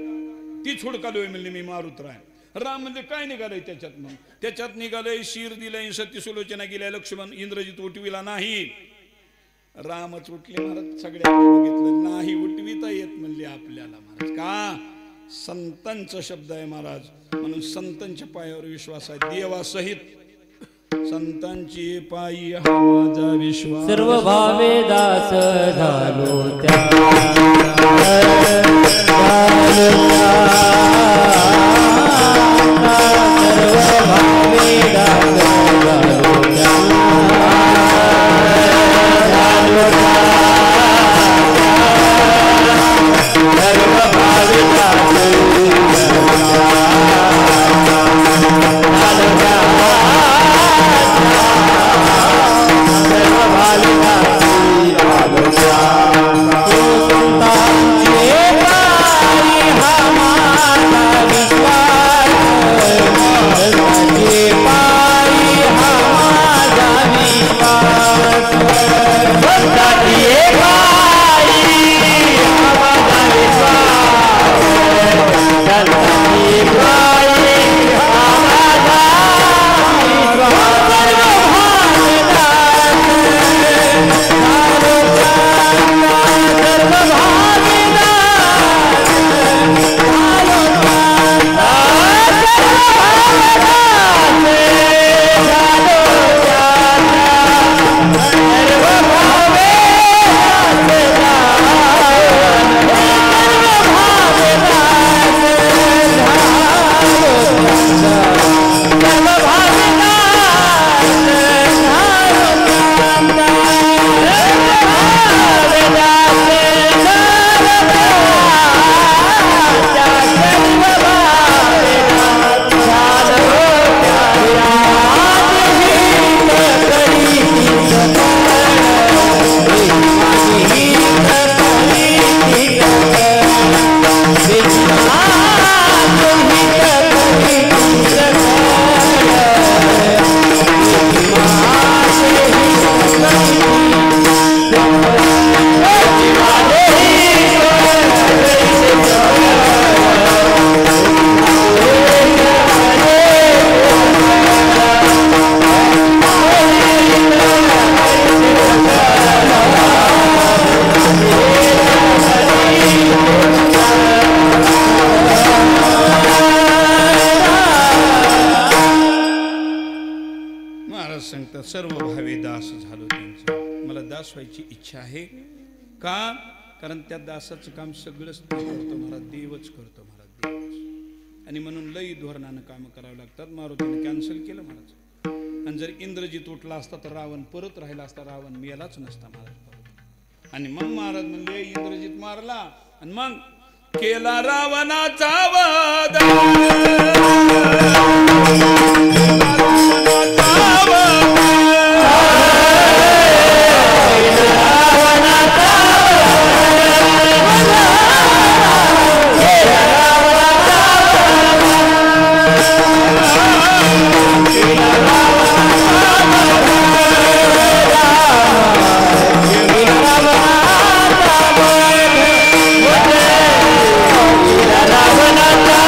ती छुडकालोय म्हणले मी मारुतराय. राम म्हणजे काय निघालंय त्याच्यात? मग त्याच्यात निघालंय शिर दिलंय सत्य सुलोचना गेल्या लक्ष्मण इंद्रजित उठविला नाही. रामच उठले महाराज. सगळ्यांनी बघितलं नाही उठविता येत म्हणले आपल्याला महाराज. का? संतांचा शब्द आहे महाराज. म्हणून संतांच्या पायावर विश्वास आहे देवासहित. संतांची पायी हा माझा विश्वास. सर्व भावे दास झालो त्या सर्व भावे दास झालो त्यांचं. मला दास व्हायची इच्छा आहे. का? कारण त्या दासाचं काम सगळंच करतो महाराज, देवच करतो महाराज, देवच. आणि म्हणून लई धोरणानं काम करावं लागतात. मारुतीने कॅन्सल केलं महाराज. आणि जर इंद्रजित उठला असता तर रावण परत राहिला असता, रावण मेलाच नसता महाराज. आणि मग महाराज म्हणले इंद्रजित मारला आणि मग केला रावणाचा वध. रावणाचा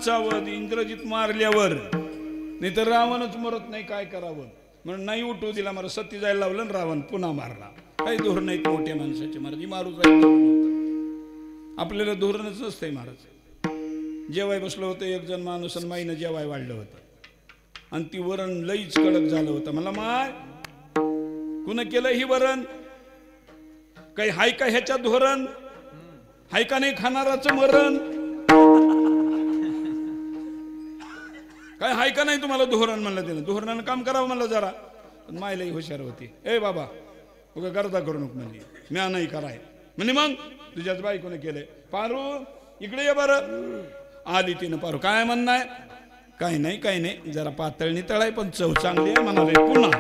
रावणाचा वध इंद्रजित मारल्यावर नाही तर रावणच मरत नाही, काय करावं म्हणून नाही उठू दिला, मला सती जायला लावलं रावण पुन्हा मारला. काही धोरण नाहीत मोठ्या माणसाचे महाराज, मारू जायचं आपल्याला धोरणच नसतंय महाराज. जेवाय बसलं होतं एक जण माणूस आणि माईनं जेवाय वाढलं होतं आणि ती वरण लईच कडक झालं होतं. मला माय कुणा केलं ही वरण, काही हाय का ह्याच्यात धोरण, हाय का नाही खाणाराचं मरण, काय हाय का नाही तुम्हाला धोरण म्हणलं त्यानं, धोरणानं काम करावं म्हणलं जरा. पण मायलाही हुशार होती, ए बाबा उगा गर्दा करू नको म्हणजे, म्या नाही कराय म्हणजे, मग तुझ्याच बायकोने केलंय. पारू इकडे ये बरं. आली तिनं पारू, काय म्हणणं आहे, काही नाही काही नाही, जरा पातळणी तळाय पण चव चांगली आहे म्हणाले. पुन्हा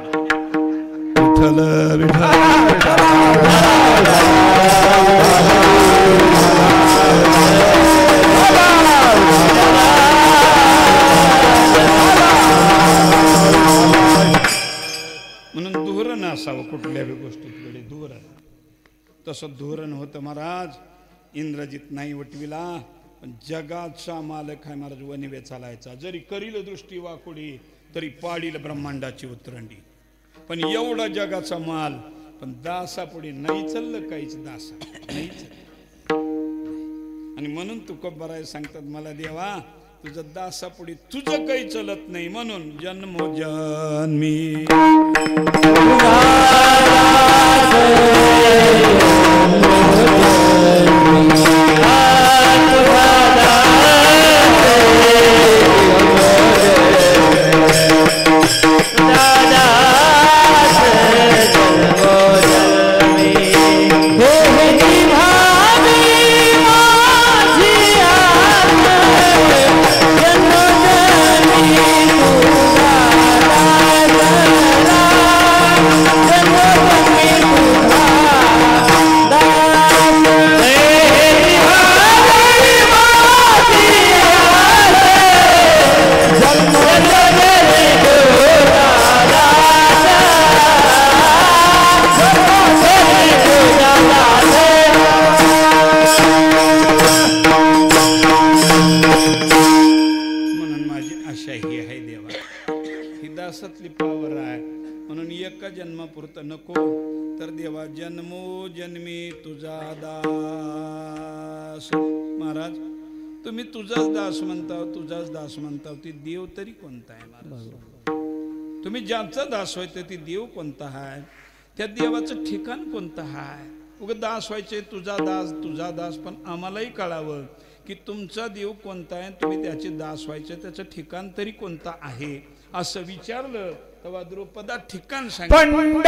विठ्ठल विठ्ठल म्हणून धोरण असावं कुठल्याही गोष्टीकडे धोरण. तसं धोरण होतं महाराज. इंद्रजित नाही वटविला, पण जगाचा मालक आहे महाराज. वनिवे चालायचा, जरी करील दृष्टी वाकुडी तरी पाडील ब्रह्मांडाची उतरंडी. पण एवढा जगाचा माल, पण दासा पुढे नाही चाललं काहीच, दासा नाही चाललं. आणि म्हणून तुकोबाराय सांगतात, मला देवा तुझं दासा पुढे तुझं काही चलत नाही, म्हणून जन्मोजन्मी जन्मापुरतं नको, तर देवा जन्मो जन्मी तुझा दास. महाराज तुम्ही तुझाच दास म्हणता, तुझाच दास म्हणता, ती देव तरी कोणता आहे महाराज? तुम्ही ज्याचा दास व्हायचं ती देव कोणता आहे? त्या देवाचं ठिकाण कोणतं आहे? उगा दास व्हायचे, तुझा दास तुझा दास, पण आम्हालाही कळावं की तुमचा देव कोणता आहे, तुम्ही त्याचे दास व्हायचे, त्याचं ठिकाण तरी कोणतं आहे. असं विचारलं तेव्हा द्रौपदा ठिकाण सांगितलं.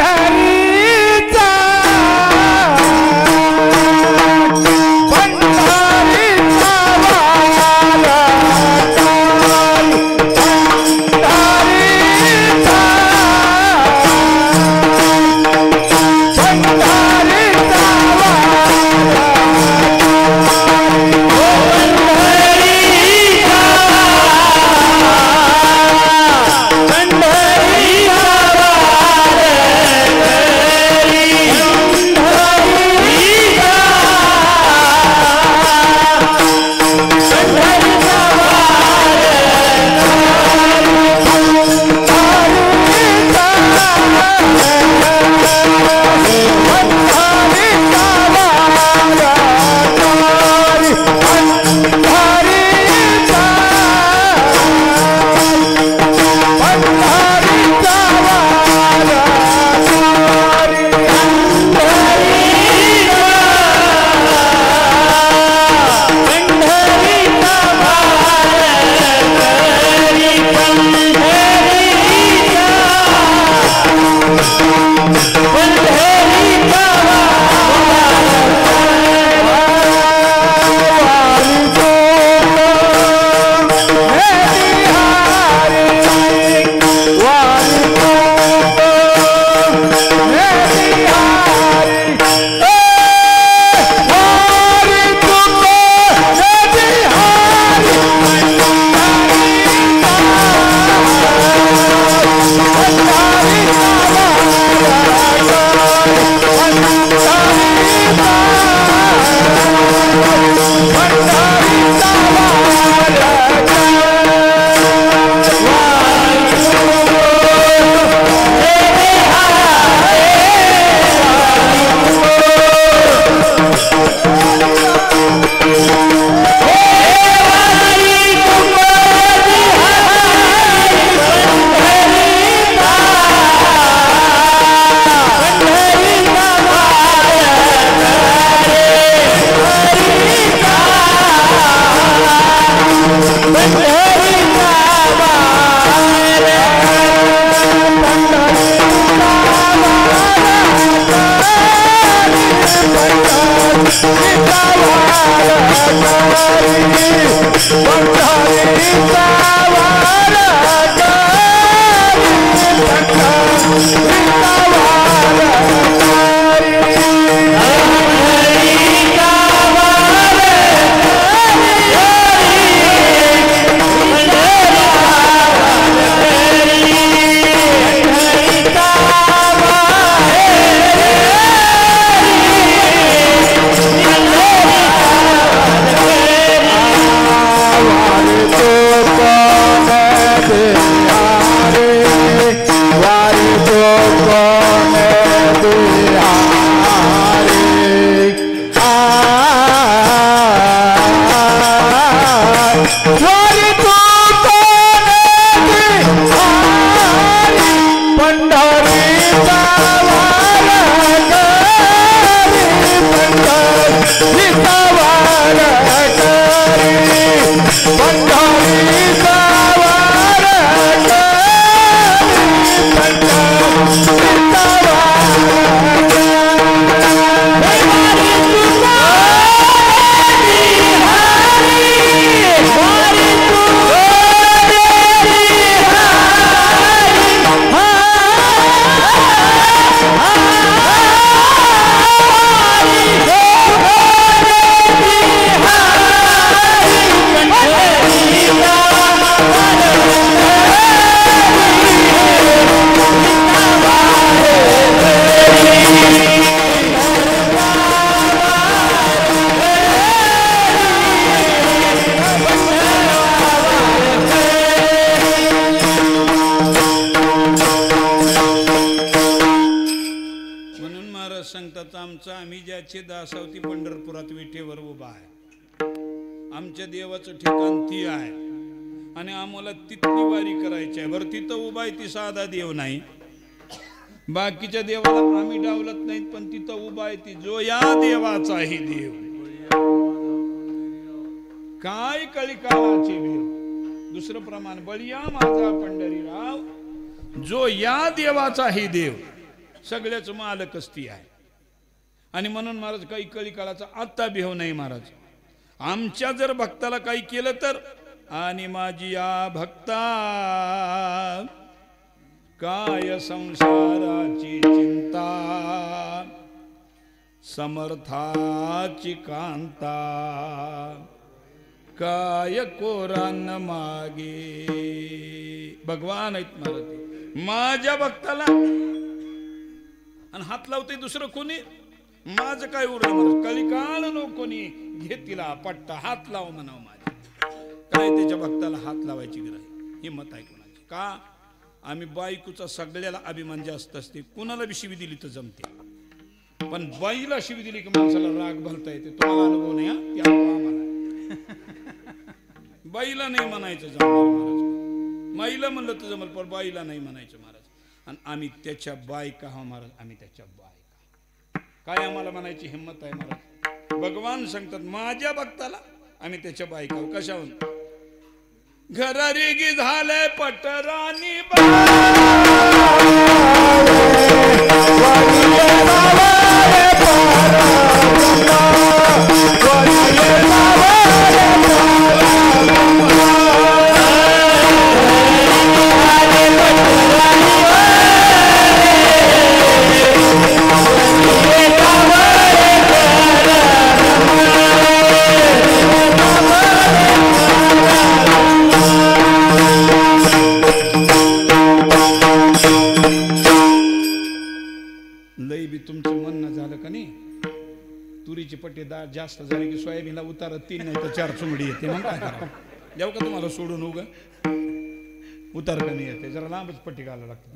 आम्ही ज्याची दासावती पंढरपुरात विठेवर उभा आहे, आमच्या देवाचं ठिकाण ती आहे आणि आम्हाला तिथली वारी करायची आहे. बरं तिथं उभा आहे ती साधा देव नाही, बाकीच्या देवाला आम्ही डावलत नाहीत, पण तिथं उभा आहे ती जो या देवाचाही देव. काय कलिकालाचे देव, दुसरं प्रमाण बळिया माझा पंढरीराव, जो या देवाचाही देव, सगळ्याच मालकच ती आहे. आणि म्हणून महाराज काही कलिकालाचा आत्ता भेव नाही महाराज. आमच्या जर भक्ताला काही केलं तर, आणि माझी या भक्ता काय संसाराची चिंता, समर्थाची कांता, काय कोरान मागे. भगवान आहेत महाराज माझ्या भक्ताला, आणि हात लावते दुसरं कोणी, माझं काय उरलं महाराज. कलिकाल नो कोणी घेतीला पट्टा, हात लाव म्हणाव माझ्या. काय त्याच्या भक्ताला हात लावायची गरज, हिंमत आहे कोणाची. का आम्ही बायकोचा सगळ्याला अभिमान जास्त असते, कुणाला बी शिवी दिली तर जमते, पण बाईला शिवी दिली की माणसाला राग भरता येते. तुम्हाला अनुभव नाही, हा त्या आम्हाला बाईला नाही म्हणायचं जमणार महाराज. माईला म्हणलं तर जमल, पण बाईला नाही म्हणायचं महाराज. आणि आम्ही त्याच्या बायका हा महाराज, आम्ही त्याच्या बायका. काय आम्हाला म्हणायची हिंमत आहे महाराज. भगवान सांगतात माझ्या भक्ताला आम्ही त्याच्या बायका. कशावर घरारेगी झाले पटरानी पट्टेदार जास्त झाले की सोयाबीनला उतारत 3 नाही तर 4 चुंगडी येते. मग काय करा, जाऊ का तुम्हाला सोडून उगा उतार का नाही येते, जरा लांबच पट्टी घालावं लागतं.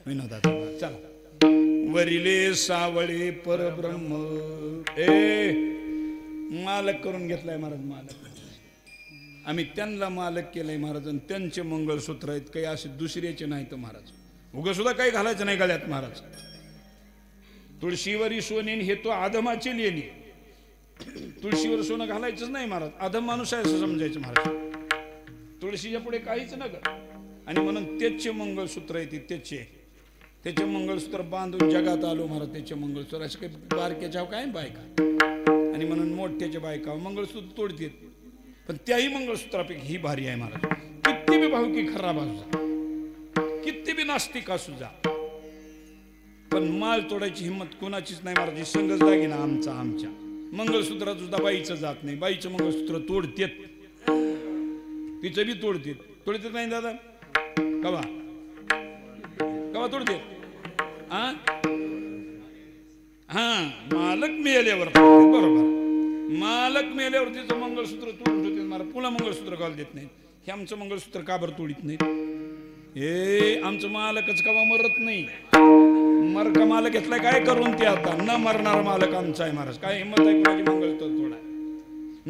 विनोदाचा चला. वरिले सावळे परब्रह्म मालक करून घेतलाय महाराज. मालक आम्ही त्यांना मालक केलंय महाराज, आणि त्यांचे मंगळसूत्र आहेत काही असे दुसऱ्याचे नाही तर महाराज. उगा सुद्धा काही घालायचं नाही गळ्यात महाराज. तुळशीवरी सोने हे तो आधमाची लेणी, तुळशीवर सोनं घालायचंच नाही महाराज. आधम माणूस आहे असं समजायचं महाराज. तुळशीच्या पुढे काहीच नग. आणि म्हणून त्याचे मंगळसूत्र येते त्याचे. त्याचे मंगळसूत्र बांधून जगात आलो महाराज. त्याचे मंगळसूत्र असे काही बारक्याच्या काय बायका आणि म्हणून मोठ्याच्या बायका मंगळसूत्र तोडतात, पण त्याही मंगळसूत्रापैकी ही भारी आहे महाराज. किती बी भावकी खराब असू जा, किती बी नास्तिक असू जा, पण माल तोडायची हिंमत कोणाचीच नाही महाराज. संघच दागिना आमच्या मंगळसूत्रात सुद्धा बाईचं जात नाही. बाईचं मंगळसूत्र तोडतेत, तिचं बी तोडतेत नाही दादा. कवा कवा तोडते? हा मालक मिळाल्यावर बरोबर. मालक मेल्यावर तिचं मंगळसूत्र तोडून ठेवते मला. पुन्हा मंगळसूत्र घाल देत नाहीत. हे आमचं मंगळसूत्र का बरं तोडीत नाहीत? हे आमचं मालकच कवा मरत नाही. मरका मालक घेतलाय काय करून ते आता न मरणारा मालक आमचा आहे महाराज. काय हिंमत आहे कोणाची मंगळसूत्र तोडाय?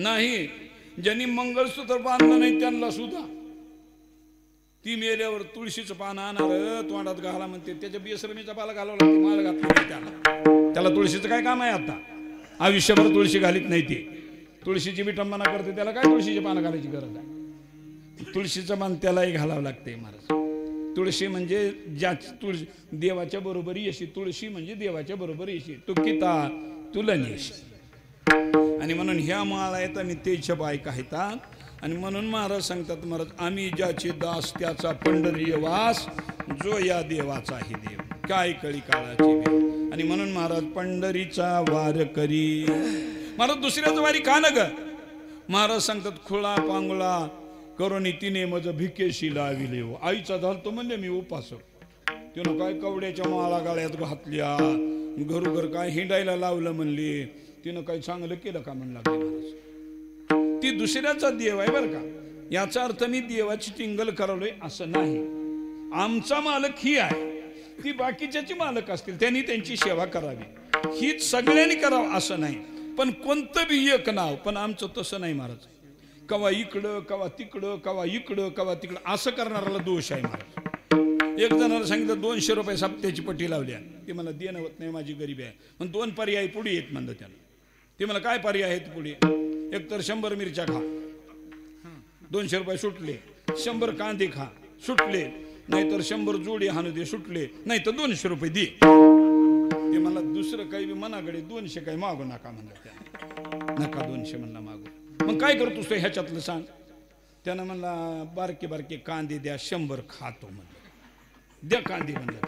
नाही. ज्यांनी मंगळसूत्र बांधलं नाही त्यांना सुद्धा ती मेल्यावर तुळशीचं पान आणणार तोंडात घाला म्हणते. त्याच्या बेसरमीचा पाला घालावं लागते. माल घातला त्याला तुळशीचं काय काम आहे? आता आयुष्यभर तुळशी घालीत नाही ती. तुळशीची विटंबना करते, त्याला काय तुळशीचे पानं घालायची गरज आहे? तुळशीचं पान त्यालाही घालावं लागते महाराज. तुळशी म्हणजे ज्या तुळशी देवाच्या बरोबरी येशी. तुळशी म्हणजे देवाच्या बरोबरी येशी. तुकिता तुलन येशी. आणि म्हणून ह्या माळा आहेत आणि तेच्या बायका आहेत. आणि म्हणून महाराज सांगतात महाराज, आम्ही ज्याचे दास त्याचा पंढरीय वास, जो या देवाचाही देव, काय कळी काळाची वेळ. आणि म्हणून महाराज पंढरीचा वार करी. महाराज दुसऱ्याच वारी का न ग? महाराज सांगतात खुळा पांगुळा करून तिने मज भिकेशी लाविले. आईचा झालतो म्हणजे मी उपासक. तिनं काय कवड्याच्या माळा गाळ्यात घातल्या, घरोघर काय हिंडायला लावलं म्हणले. तिनं काय चांगलं केलं का म्हणून लागले महाराज. ती दुसऱ्याचा देव आहे बरं का. याचा अर्थ मी देवाची टिंगल करवलोय असं नाही. आमचा मालक ही आहे, ती बाकीच्याची मालक असतील, त्यांनी त्यांची सेवा करावी. हीच सगळ्यांनी करावं असं नाही. पण कोणतं बी एक नाव. पण आमचं तसं नाही महाराज. कवा इकडं कवा तिकडं, कवा इकडं कवा तिकडं असं करणाऱ्याला दोष आहे महाराज. एक जणाला सांगितलं 200 रुपये सप्त्याची पट्टी लावली आहे. ते मला देणं होत नाही, माझी गरीबी आहे. पण 2 पर्याय पुढे येत म्हणलं त्याला. ते मला काय पर्याय आहेत पुढे? एक तर 100 मिरच्या खा, 200 रुपये सुटले. 100 कांदे खा, सुटले. नाहीतर 100 जोडी हाणू दे, सुटले. नाही तर 200 रुपये दे. ते मला दुसरं काही बी मनाकडे 200 काही मागू नका म्हणलं त्याला. नका 200 म्हणला मागू. मग काय करतोस तो ह्याच्यातलं सांग? त्यानं म्हणला बारके बारके कांदे द्या, 100 खातो म्हणलं. द्या कांदे म्हणलं.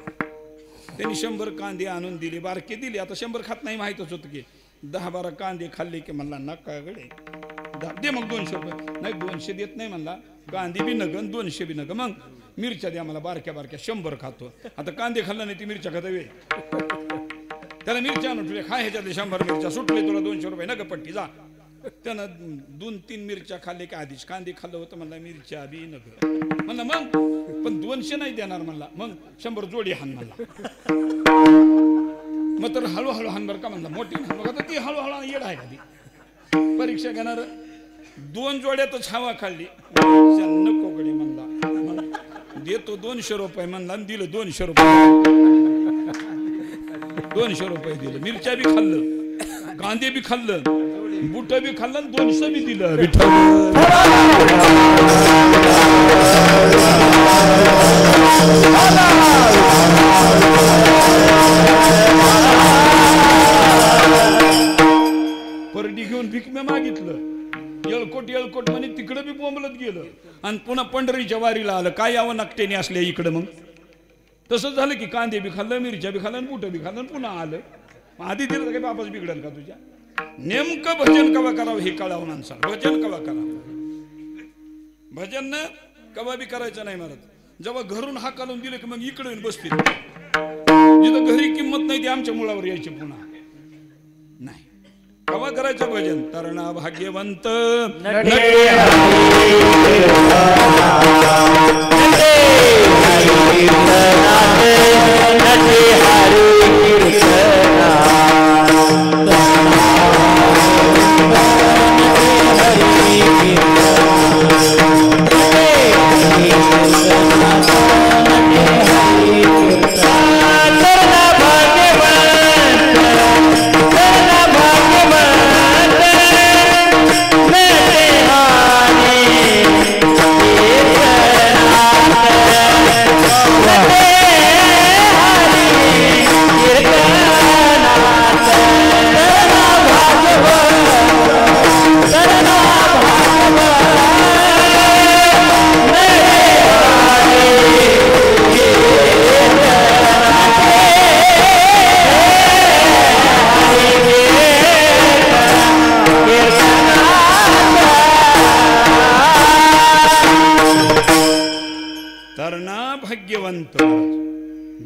त्यांनी 100 कांदे आणून दिले, बारके दिले. आता 100 खात नाही माहीतच होतं की. 10-12 कांदे खाल्ले की म्हणला नका गडे दे मग 200 रुपये. नाही 200 देत नाही म्हणला. कांदे बी नग 200 बी नग. मग मिरच्या द्या मला बारक्या बारक्या, 100 खातो. आता कांदे खाल्ला नाही ती मिरच्या खाता वेळ. त्याला मिरच्या आणून ठेवल्या. खा ह्याच्यातले 100 मिरच्या, सुटले तुला 200 रुपये नग पट्टी जा. त्यानं 2-3 मिरच्या खाल्ले की आधीच कांदे खाल्लं होतं म्हणला, मिरच्या बी नग म्हणला. मग पण 200 नाही देणार म्हणला. मग 100 जोडी हाण म्हणला. मग तर हळूहळू हाण बरं का म्हणला. मोठी हाण बघा. ती हळूहळू येड आहे का ती? परीक्षा घेणार 2 जोड्यातच हवा खाल्ली. नको गडी म्हणला. देतो 200 रुपये म्हणला आणि दिलं 200 रुपये. 200 रुपये दिलं. मिरच्या बी खाल्लं, कांदे बी खाल्लं, बुट बी खाल्लं आणि 200 बी दिलं. परडी घेऊन भिकम्या मागितलं. येळकोट म्हणे तिकडं बी बोंबलत गेलं. आणि पुन्हा पंढरीच्या वारीला आलं. काय यावं नकटेने असले इकडं. मग तसंच झालं की कांदे बी खाल्लं, मिरच्या बी खाल्लं, बुट बी खाल्लं, पुन्हा आलं. आधी दिलं तर काही बापाच बिघडल का तुझ्या? नेमकं भजन कवा करावं हे कळावं माणसाला. भजन कवा करावं? भजन न कवा बी करायचं नाही महाराज. जेव्हा घरून हाक घालून दिले की मग इकडे येऊन बसतील. जिथं घरी किंमत नाही ती आमच्या मुळावर यायची पुन्हा नाही. कवा करायचं भजन? तरणा भाग्यवंत Hare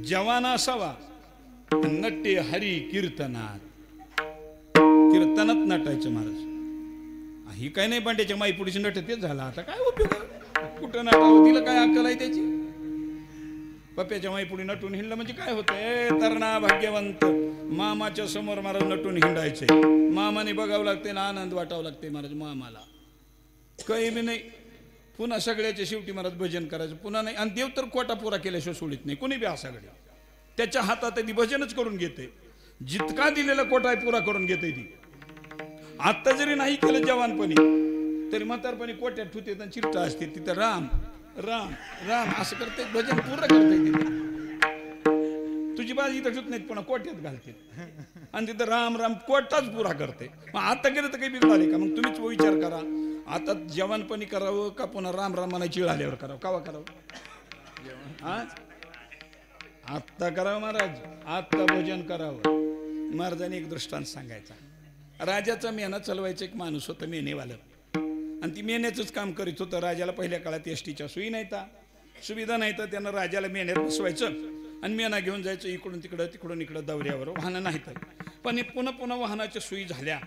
जवान असावा, नट्य हरी कीर्तनात, कीर्तनात नटायचं महाराज. ही काय नाही, पण त्याच्या माईपुढीची नट तेच झाला. आता काय उपयोग, कुठं नटावं, तिला काय अक्कल आहे त्याची. पप्प्याच्या माईपुढी नटून हिंडलं म्हणजे काय होतंय, तरणा भाग्यवंत. मामाच्या समोर महाराज नटून हिंडायचे, मामाने बघावं लागते ना, आनंद वाटावं लागते महाराज मामाला. काही बी नाही, पुन्हा सगळ्याच्या शेवटी महाराज भजन करायचं, पुन्हा नाही. आणि देव तर कोटा पुरा केल्याशिवाय सोडित नाही कोणी बी. सगळे त्याच्या हातात ती भजनच करून घेते, जितका दिलेला कोटा आहे पुरा करून घेते ती. आत्ता जरी नाही केलं जवानपणी, तरी म्हातारपणी कोट्यात ठुते चिरटा असते, तिथं राम राम राम असं करते, भजन पूर्ण करते तिथे. तुझी बाजी इथं ठुत नाहीत, पण कोट्यात घालते आणि तिथं राम राम कोटाच पुरा करते. मग आता केलं तर काही बिघडाले का? मग तुम्हीच विचार करा, आता जवानपणी करावं का पुन्हा राम राम म्हणायची चिळ आल्यावर करावं, कावा करावं? आत्ता करावं महाराज, आत्ता भजन करावं. महाराजांनी एक दृष्टांत सांगायचा. राजाचा मेना चालवायचा एक माणूस होता, मेनेवालं, आणि ती मेण्याचंच काम करीत होतं. राजाला पहिल्या काळात एसटीच्या सोयी नाही, सुविधा नाही, तर त्यानं राजाला मेन्यात बसवायचं आणि मेना घेऊन जायचं इकडून तिकडं तिकडून इकडं दौऱ्यावर. वाहनं नाही तर, पण पुन्हा पुन्हा वाहनाच्या सोयी झाल्या.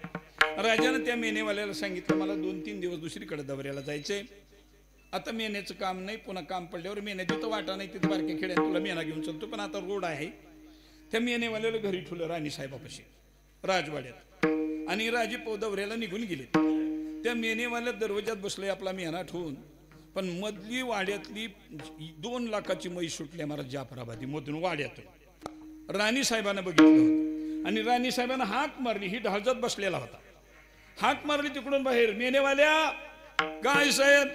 राजानं त्या मेनेवाल्याला सांगितलं, मला 2-3 दिवस दुसरीकडे दौऱ्याला जायचंय, आता मेन्याचं काम नाही, पुन्हा काम पडल्यावर मेन्या तिथं वाटा नाही, तिथं बारक्या खेड्यात तुला मेना घेऊन चालतो, पण आता रोड आहे. त्या मेनेवाल्याला घरी ठेवलं राणी साहेबापाशी राजवाड्यात, आणि राजे दौऱ्याला निघून गेले. त्या मेनेवाल्या दरवाजात बसले आपला मेना ठेवून, पण मधली वाड्यातली 2 लाखाची म्हैस सुटल्या महाराज जाफराबादी मधून वाड्यातून. राणी साहेबांना बघितलं होतं आणि राणी साहेबांना हाक मारली. ही ढाळजात बसलेला होता, हाक मारली तिकडून बाहेर, मेनेवाल्या काय साहेब,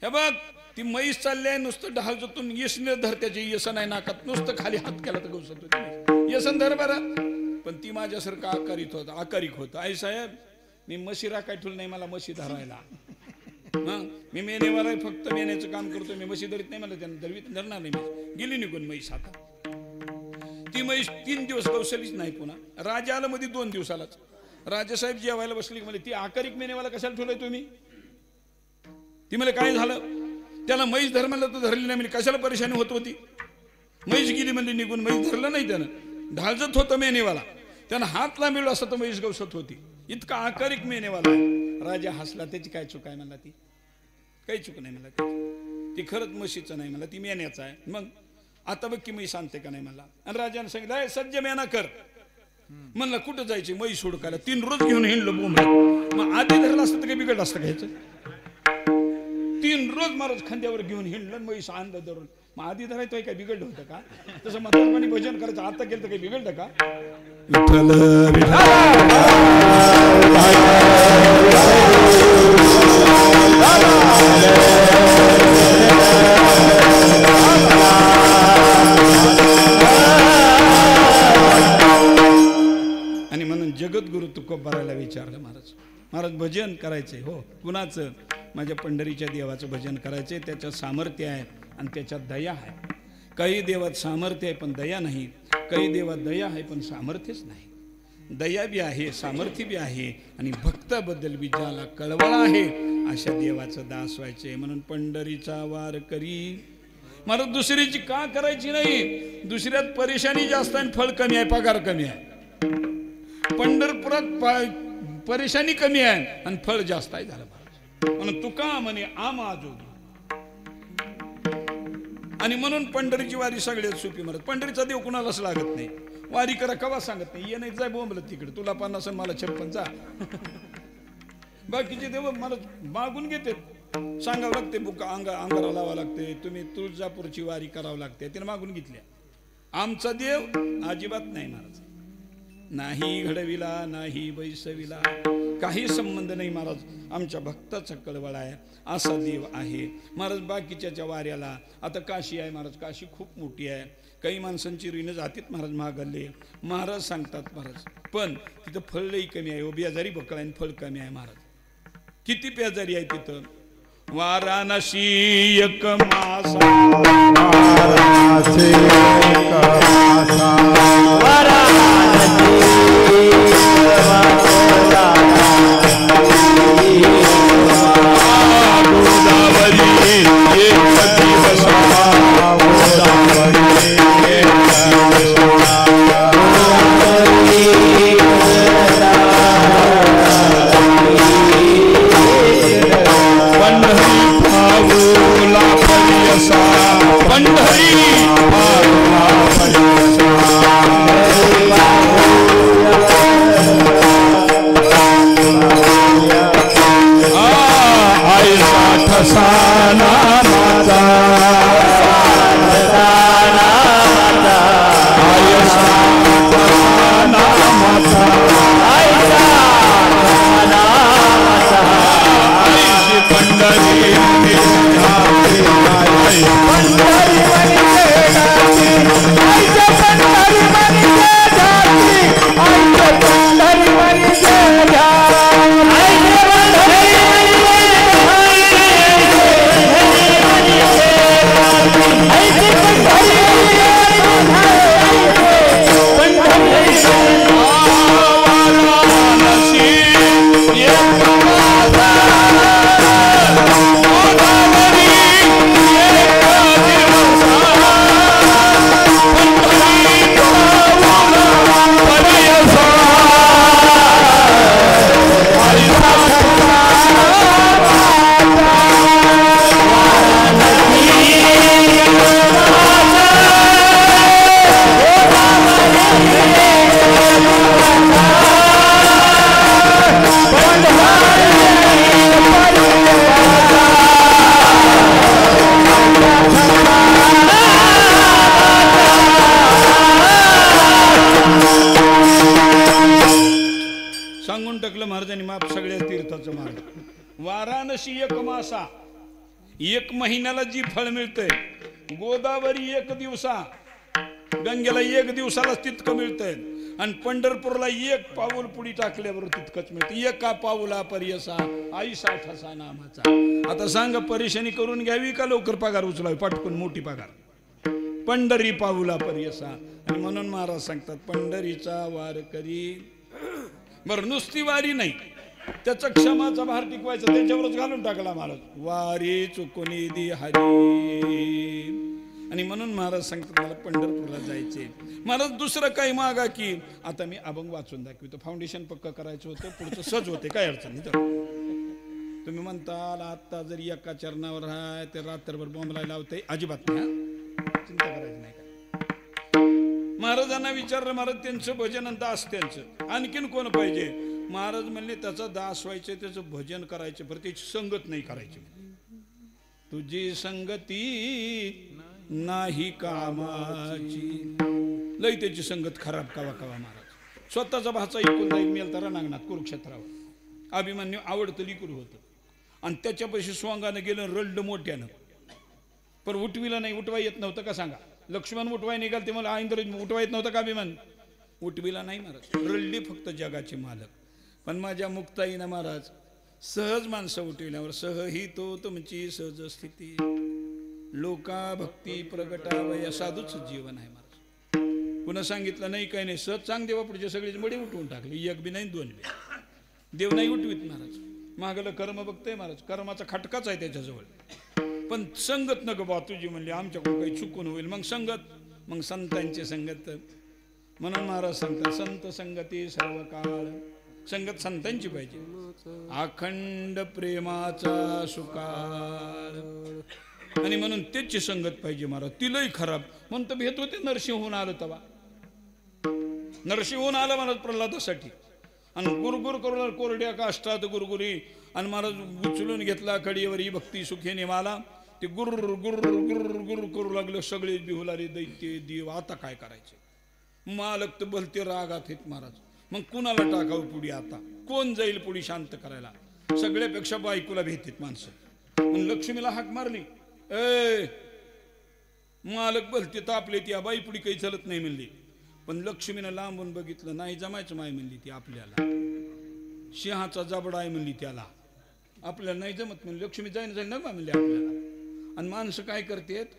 हे बघ ती म्हैस चालली, नुसतं ढाळजातून यसने धर, त्याची यसन आहे नाकात, नुसतं खाली हात केला तर गवसत होती, यसन धर बरं. पण ती माझ्यासारखं आकारिक होतं. आई साहेब मी म्हशी राखाय ठेवलं नाही, मला म्हशी धरायला. मी मेनेवाला आहे, फक्त मेण्याचं काम करतो, मी म्हशी धरीत नाही, मला त्यानं धरणार नाही. मी गेली निघून म्हैस. आता ती म्हैस 3 दिवस गवसलीच नाही. पुन्हा राजा आला मध्ये 2 दिवसालाच. राजासाहेब जेवायला बसली, मला ती आकारिक मेनेवाला कशाला ठेवलाय तुम्ही? ती मला काय झालं, त्याला म्हैस धर म्हणलं तर धरली नाही, म्हणजे कशाला परेशानी होत होती. म्हैस गेली म्हणजे निघून, म्हैस धरलं नाही त्यानं, ढाळजत होतं मेनेवाला, त्यानं हात लांबेलो असं तर म्हैस गवसत होती. इतका आकारिक मेनेवाला आहे. राजा हसला, त्याची काय चूक आहे म्हणला, ती काही चूक नाही म्हणला, ती खरंच म्हशीचं नाही म्हणला, ती मेन्याचं आहे. मग आता बघ की म्हैस आणते का नाही म्हणला. आणि राजाने सांगितलं सज्ज मेना कर म्हणलं. कुठं जायची म्हैस हुडकायला, 3 रोज घेऊन हिंडलो बोंबला. मग आधी धरलं असतं तर काही बिघडलं असतं घ्यायचं. 3 रोज महाराज खांद्यावर घेऊन हिंडलं, म्हैस आणलं धरून. मग आधी धरायचं काय बिघडलं होतं का? तसं म्हातारपणी भजन करायचं, आता केलं तर काही बिघडलं का? विठ्ठल आणि म्हणून जगद्गुरु तुकोबाराला विचारलं महाराज भजन करायचंय हो कुणाचं? माझ्या पंढरीच्या देवाचं भजन करायचंय. त्याच्यात सामर्थ्य आहे आणि त्याच्यात दया आहे. काही देवात सामर्थ्य आहे पण दया नाही, काही देवात दया आहे पण सामर्थ्यच नाही. दया बी आहे, सामर्थ्य बी आहे आणि भक्ताबद्दल बी ज्याला कळवळ आहे अशा देवाचं दास व्हायचे. म्हणून पंढरीचा वार करी मला दुसरीची का करायची नाही? दुसऱ्यात परेशानी जास्त आहे, फळ कमी आहे, पगार कमी आहे. पंढरपुरात परेशानी कमी आहे आणि फळ जास्त आहे. झालं म्हणून तुका म्हणे आमा जोगी. आणि म्हणून पंढरीची वारी सगळ्यात सोपी. महाराज पंढरीचा देव कुणालाच लागत नाही. वारी करा कवा सांगत नाही, ये नाही जाय बोंबलत तिकडे, तुला 50 मला 56 जा. बाकीचे देव मला मागून घेते, सांगावं लागते, बुका अंगारा लावा लागते, तुम्ही तुळजापूरची वारी करावं लागते, तिने मागून घेतल्या. आमचा देव अजिबात नाही महाराज, नाही घडविला नाही बैसविला, काही संबंध नाही महाराज. आमच्या भक्ताचा कळवळ आहे असा देव आहे महाराज. बाकीच्या वाऱ्याला आता काशी आहे महाराज, काशी खूप मोठी आहे, काही माणसांची ऋण जातीत महाराज महागल्ले. महाराज सांगतात महाराज पण तिथं फळ लई कमी आहे, बेजारी बकळ आहे, फळ कमी आहे महाराज. किती बेजारी आहे तिथं? वाराणसी एक मासा, गोदावरी एक दिवस सांगून टाकलं महाराजांनी माप सगळ्या तीर्थाचं मार्ग वाराणसी एक मासा एक महिन्याला जी फळ मिळतंय गोदावरी एक दिवसा गंगेला एक दिवसालाच तितकं मिळतंय आणि पंढरपूरला एक पाऊल पुढी टाकल्यावर तितकंच मिळतं एका पाऊला परियसा आई साठासा नामाचा आता सांग परेशानी करून घ्यावी का लवकर पगार उचलावी पटकून मोठी पगार पंढरी पाऊला परियसा आणि म्हणून महाराज सांगतात पंढरीचा वार करी बरं नुसती वारी नाही त्याचा क्षमाचा भार टिकवायचा त्याच्यावरच घालून टाकला महाराज वारी चुकुनी दी हरी आणि म्हणून महाराज सांगतात मला पंढरपूरला जायचे महाराज दुसरं काही मागा की आता मी अभंग वाचून दाखवतो फाउंडेशन पक्क करायचं होतं पुढचं सहज होते काय अडचण नाही तुम्ही म्हणताल आता जरी एका चरणावर आहे ते रात्रभर बॉम्बला लावते अजिबात नाही चिंता करायची नाही काय महाराजांना विचारलं महाराज त्यांचं भजन आणि दास त्यांचं आणखीन कोण पाहिजे महाराज म्हणले त्याचा दास व्हायचं त्याचं भजन करायचं पण त्याची संगत नाही करायची तुझी संगती नाही कामाची लई त्याची संगत खराब कवा कवा महाराज स्वतःचा भाचा एकुलता एक मेल तर रणांगणात कुरुक्षेत्रावर अभिमन्यू आवडतं लिकूर होतं आणि त्याच्यापाशी स्वांगानं गेलं रडलं मोठ्यानं पण उठविला नाही उठवा येत नव्हतं का सांगा लक्ष्मण उठवाय निघाल ते मला इंद्र उठवा येत नव्हतं का अभिमान उठविला नाही महाराज रडले फक्त जगाचे मालक पण माझ्या मुक्ताईनं महाराज सहज माणसं उठविल्यावर सहही तो तुमची सहज स्थिती लोका भक्ती प्रगटावया साधूच जीवन आहे महाराज पुन्हा सांगितलं नाही काही नाही सहज सांग देवा पुढचे सगळेच मडी उठवून टाकले एक बी नाही दोन बी देव नाही उठवीत महाराज मागलं कर्म बघतंय महाराज कर्माचा खटकाच आहे त्याच्याजवळ पण संगत नको बा तुझी म्हणली आमच्याकडून काही चुकून होईल मग संगत मग संतांची संगत म्हणून महाराज सांगतात संत संगती सर्व काळ संगत संतांची पाहिजे अखंड प्रेमाचा सुकाळ आणि म्हणून त्याची संगत पाहिजे महाराज तिलाही खराब म्हणून तर भेट होते नरसिंहहून आलं तवा नरसिंहहून आलं महाराज प्रल्हादासाठी आणि गुरगुर करू कोरड्या काष्टात गुरगुरी आणि महाराज उचलून घेतला कडीवर ही भक्ती सुखे निमाला ते गुर्र गुर्र गुर्र गुर्र करू लागलं सगळे बिहुलारी दैत्य देव आता काय करायचे मालक तर भलते रागात आहेत महाराज मग कुणाला टाकावं पुढे आता कोण जाईल पुढे शांत करायला सगळ्यापेक्षा बायकोला भीतीत माणसं मग लक्ष्मीला हाक मारली ए मालक भलते तापले ती बाई पुढे काही चलत नाही म्हणली पण लक्ष्मीनं लांबून बघितलं नाही जमायचं माय म्हणली ती आपल्याला सिंहाचा जबडा आहे म्हणली त्याला आपल्याला नाही जमत म्हणली लक्ष्मी जाईन जाईल ना म्हणली आपल्याला आणि माणसं काय करतात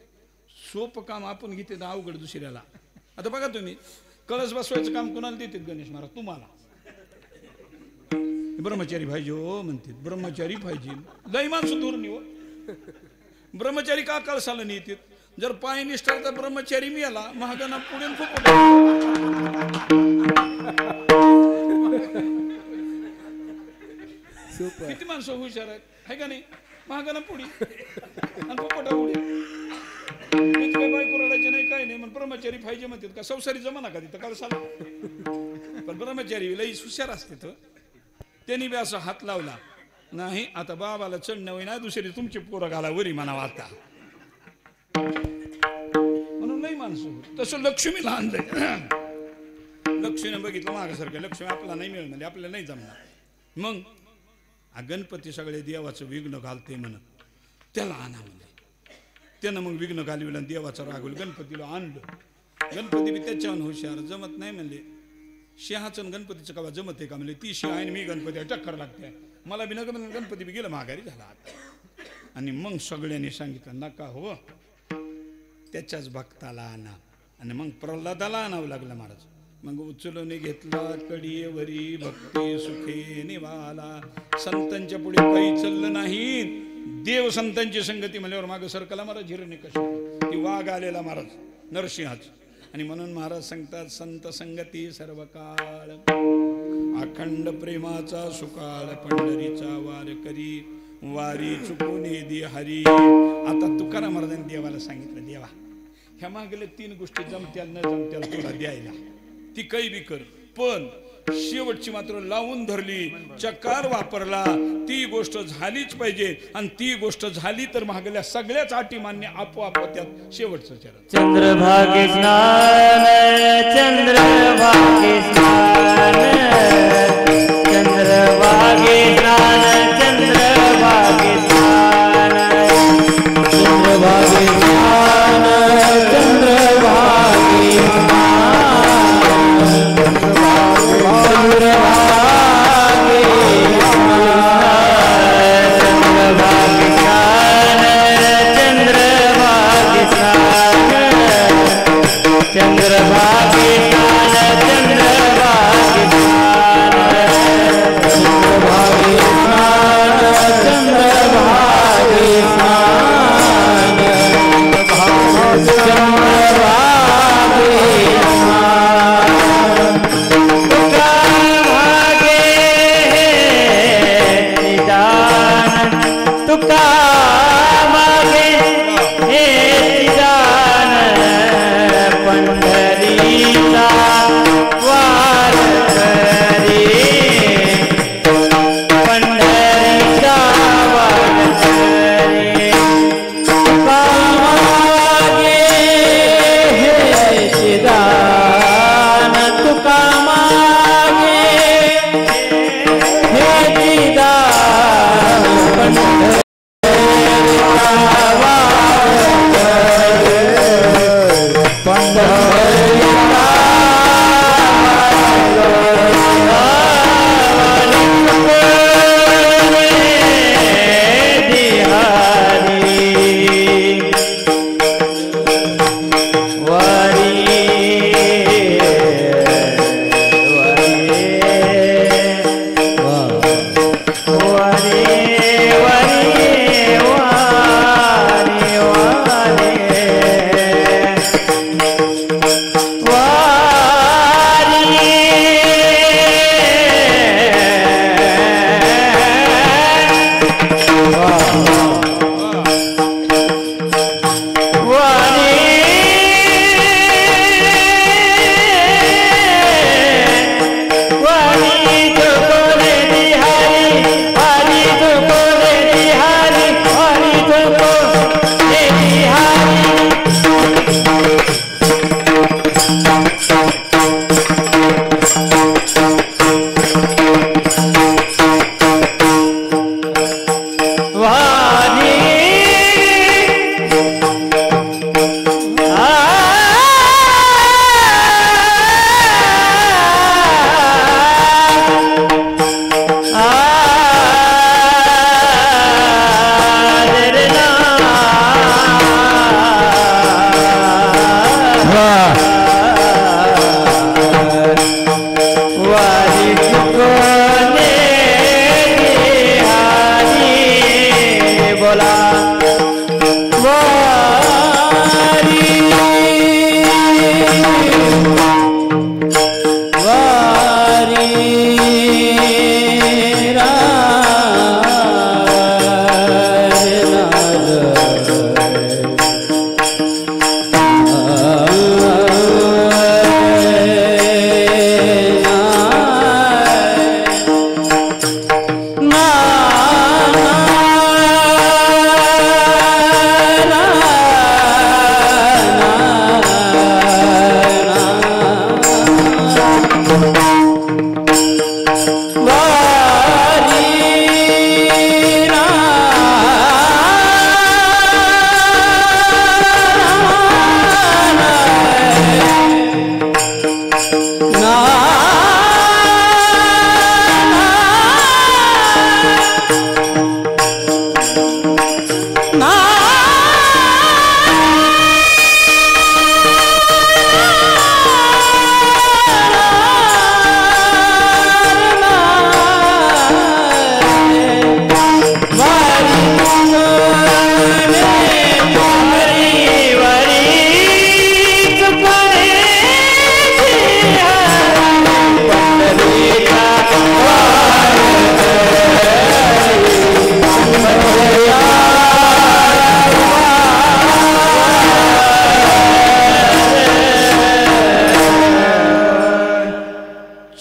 सोपं काम आपण घेते ना अवघड दुसऱ्याला आता बघा तुम्ही कळस बसवायचं काम कोणाला देतात गणेश महाराज तुम्हाला ब्रह्मचारी पाहिजे हो म्हणतात ब्रह्मचारी पाहिजे लई माणसं दूर निव ब्रह्मचारी का कळसाला नेतात जर पाय निष्ठाचा ब्रह्मचारी मिळाला महागणा पुढे खूप किती माणसं हुशार आहेत है का नाही महागणा पुढे आणि पोपटा पुढे काही बायको रडायचे नाही काय नाही मग ब्रह्मचारी पाहिजे म्हणतात का संसारी जमाना का तिथं कळसाला पण ब्रह्मचारी लई हुशार असते तर त्यांनी बी असं हात लावला नाही आता बाबाला चढणं होईना दुसरी तुमची पोरं घाला वरी म्हणावं आता म्हणून नाही माणसं तसं लक्ष्मीला आणलंय लक्ष्मीने बघितलं मागासारखं लक्ष्मी आपला नाही मिळणार म्हणजे आपल्याला नाही जमणार मग गणपती सगळे देवाचं विघ्न घालते म्हणत त्याला आणा म्हणजे त्यानं मग विघ्न घालविलं आणि देवाचं रागवलं गणपतीला आणलं गणपती बी त्याच्यावर हुशार जमत नाही म्हणले सिंहाचं गणपतीचं कवा जमत आहे का म्हणले ती सिंह आहे मी गणपती टक्कर लागते मला बी नका गणपती बी गेला माघारी झाला आता आणि मग सगळ्यांनी सांगितलं नका हो त्याच्याच भक्ताला आणा आणि मग प्रल्हादाला आणावं लागलं महाराज मग उचलून घेतला कडीवरी भक्ती सुखे निवाला संतांच्या पुढे काही चाललं नाही देव संतांची संगती म्हणल्यावर मागं सरकला महाराज हिरण्यकश्यप ती वाघ आलेला महाराज नरसिंहाच आणि म्हणून महाराज सांगतात संत संगती सर्व काळ अखंड प्रेमाचा सुकाळ पंढरीचा वार करी वारी चुकून दी हरी आता तुकाराम महाराजांनी देवाला सांगितलं देवा ह्या मागल्या 3 गोष्टी जमत्याल न जमत्याल तुला द्यायला ती काही बी कर पण शेवटची मात्र लावून धरली चकार वापरला ती गोष्ट झालीच पाहिजे आणि ती गोष्ट झाली तर मागल्या सगळ्याच अटी मान्य आपोआप त्यात शेवटचं चरण चंद्रभागे स्नान चंद्रभागे स्नान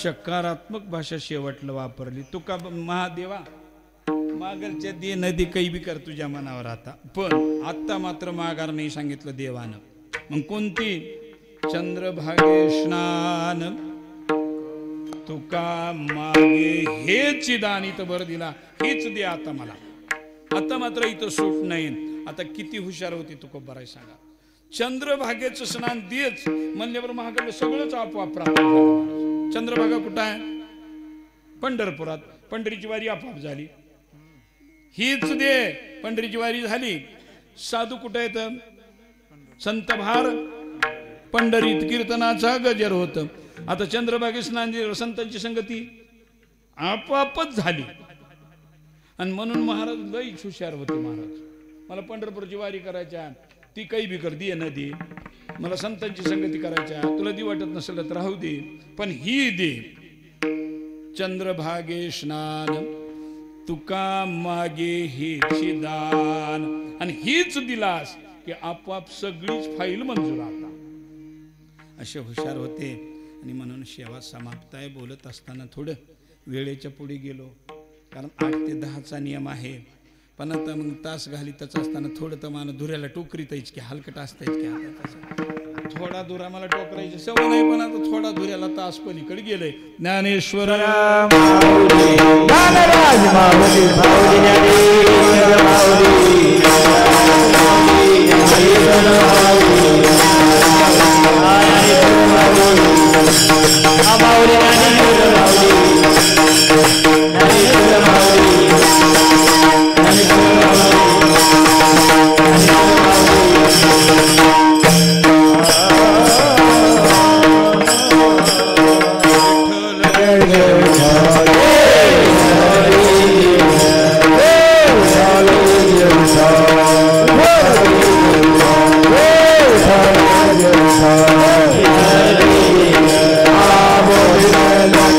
सकारात्मक भाषा शेवटला वापरली. तुका महादेवा मागलच्या दे नदी काही बी कर तुझ्या मनावर आता, पण आत्ता मात्र माघार नाही सांगितलं देवानं. मग कोणती? चंद्रभागे स्नान तुका मागे हेच दान इथं बर दिला, हेच दे आता मला. आता मात्र इथं सूट नाही. आता किती हुशार होती तुका बराय सांगा. चंद्रभागेचं स्नान देच म्हणल्यावर महागडलं सगळंच आपोआप प्राप्त झालं. चंद्रभागा कुठं आहे? पंढरपुरात. पंढरीची वारी आपोआप झाली. हीच दे, पंढरीची वारी झाली. साधू कुठं येत? संतभार पंढरीत कीर्तनाचा गजर होत. आता चंद्रभागे स्नान दिलं, संतांची संगती आपोआपच झाली. आणि म्हणून महाराज लई हुशार होते. महाराज मला पंढरपूरची वारी करायच्या, ती काही बी कर, दे न दे. मला संतांची संगती करायच्या, तुला दी वाटत नसेल तर राहू दे, पण ही दे. चंद्रभागे स्नान तुका मागे हेची दान. आणि हीच दिलास की आपोआप सगळीच फाईल मंजूर आता. असे हुशार होते. आणि म्हणून शेवा समाप्त आहे. बोलत असताना थोडं वेळेच्या पुढे गेलो, कारण 8 ते 10चा नियम आहे. पण आता मग तास घालीतच असताना थोडं तर मला धुऱ्याला टोकरीतच की हलकट असतायच की थोडा धुरा मला टोकरायची सवय नाही, पण आता थोडा धुऱ्याला तास पलीकडे गेलंय. ज्ञानेश्वर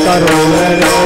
Karo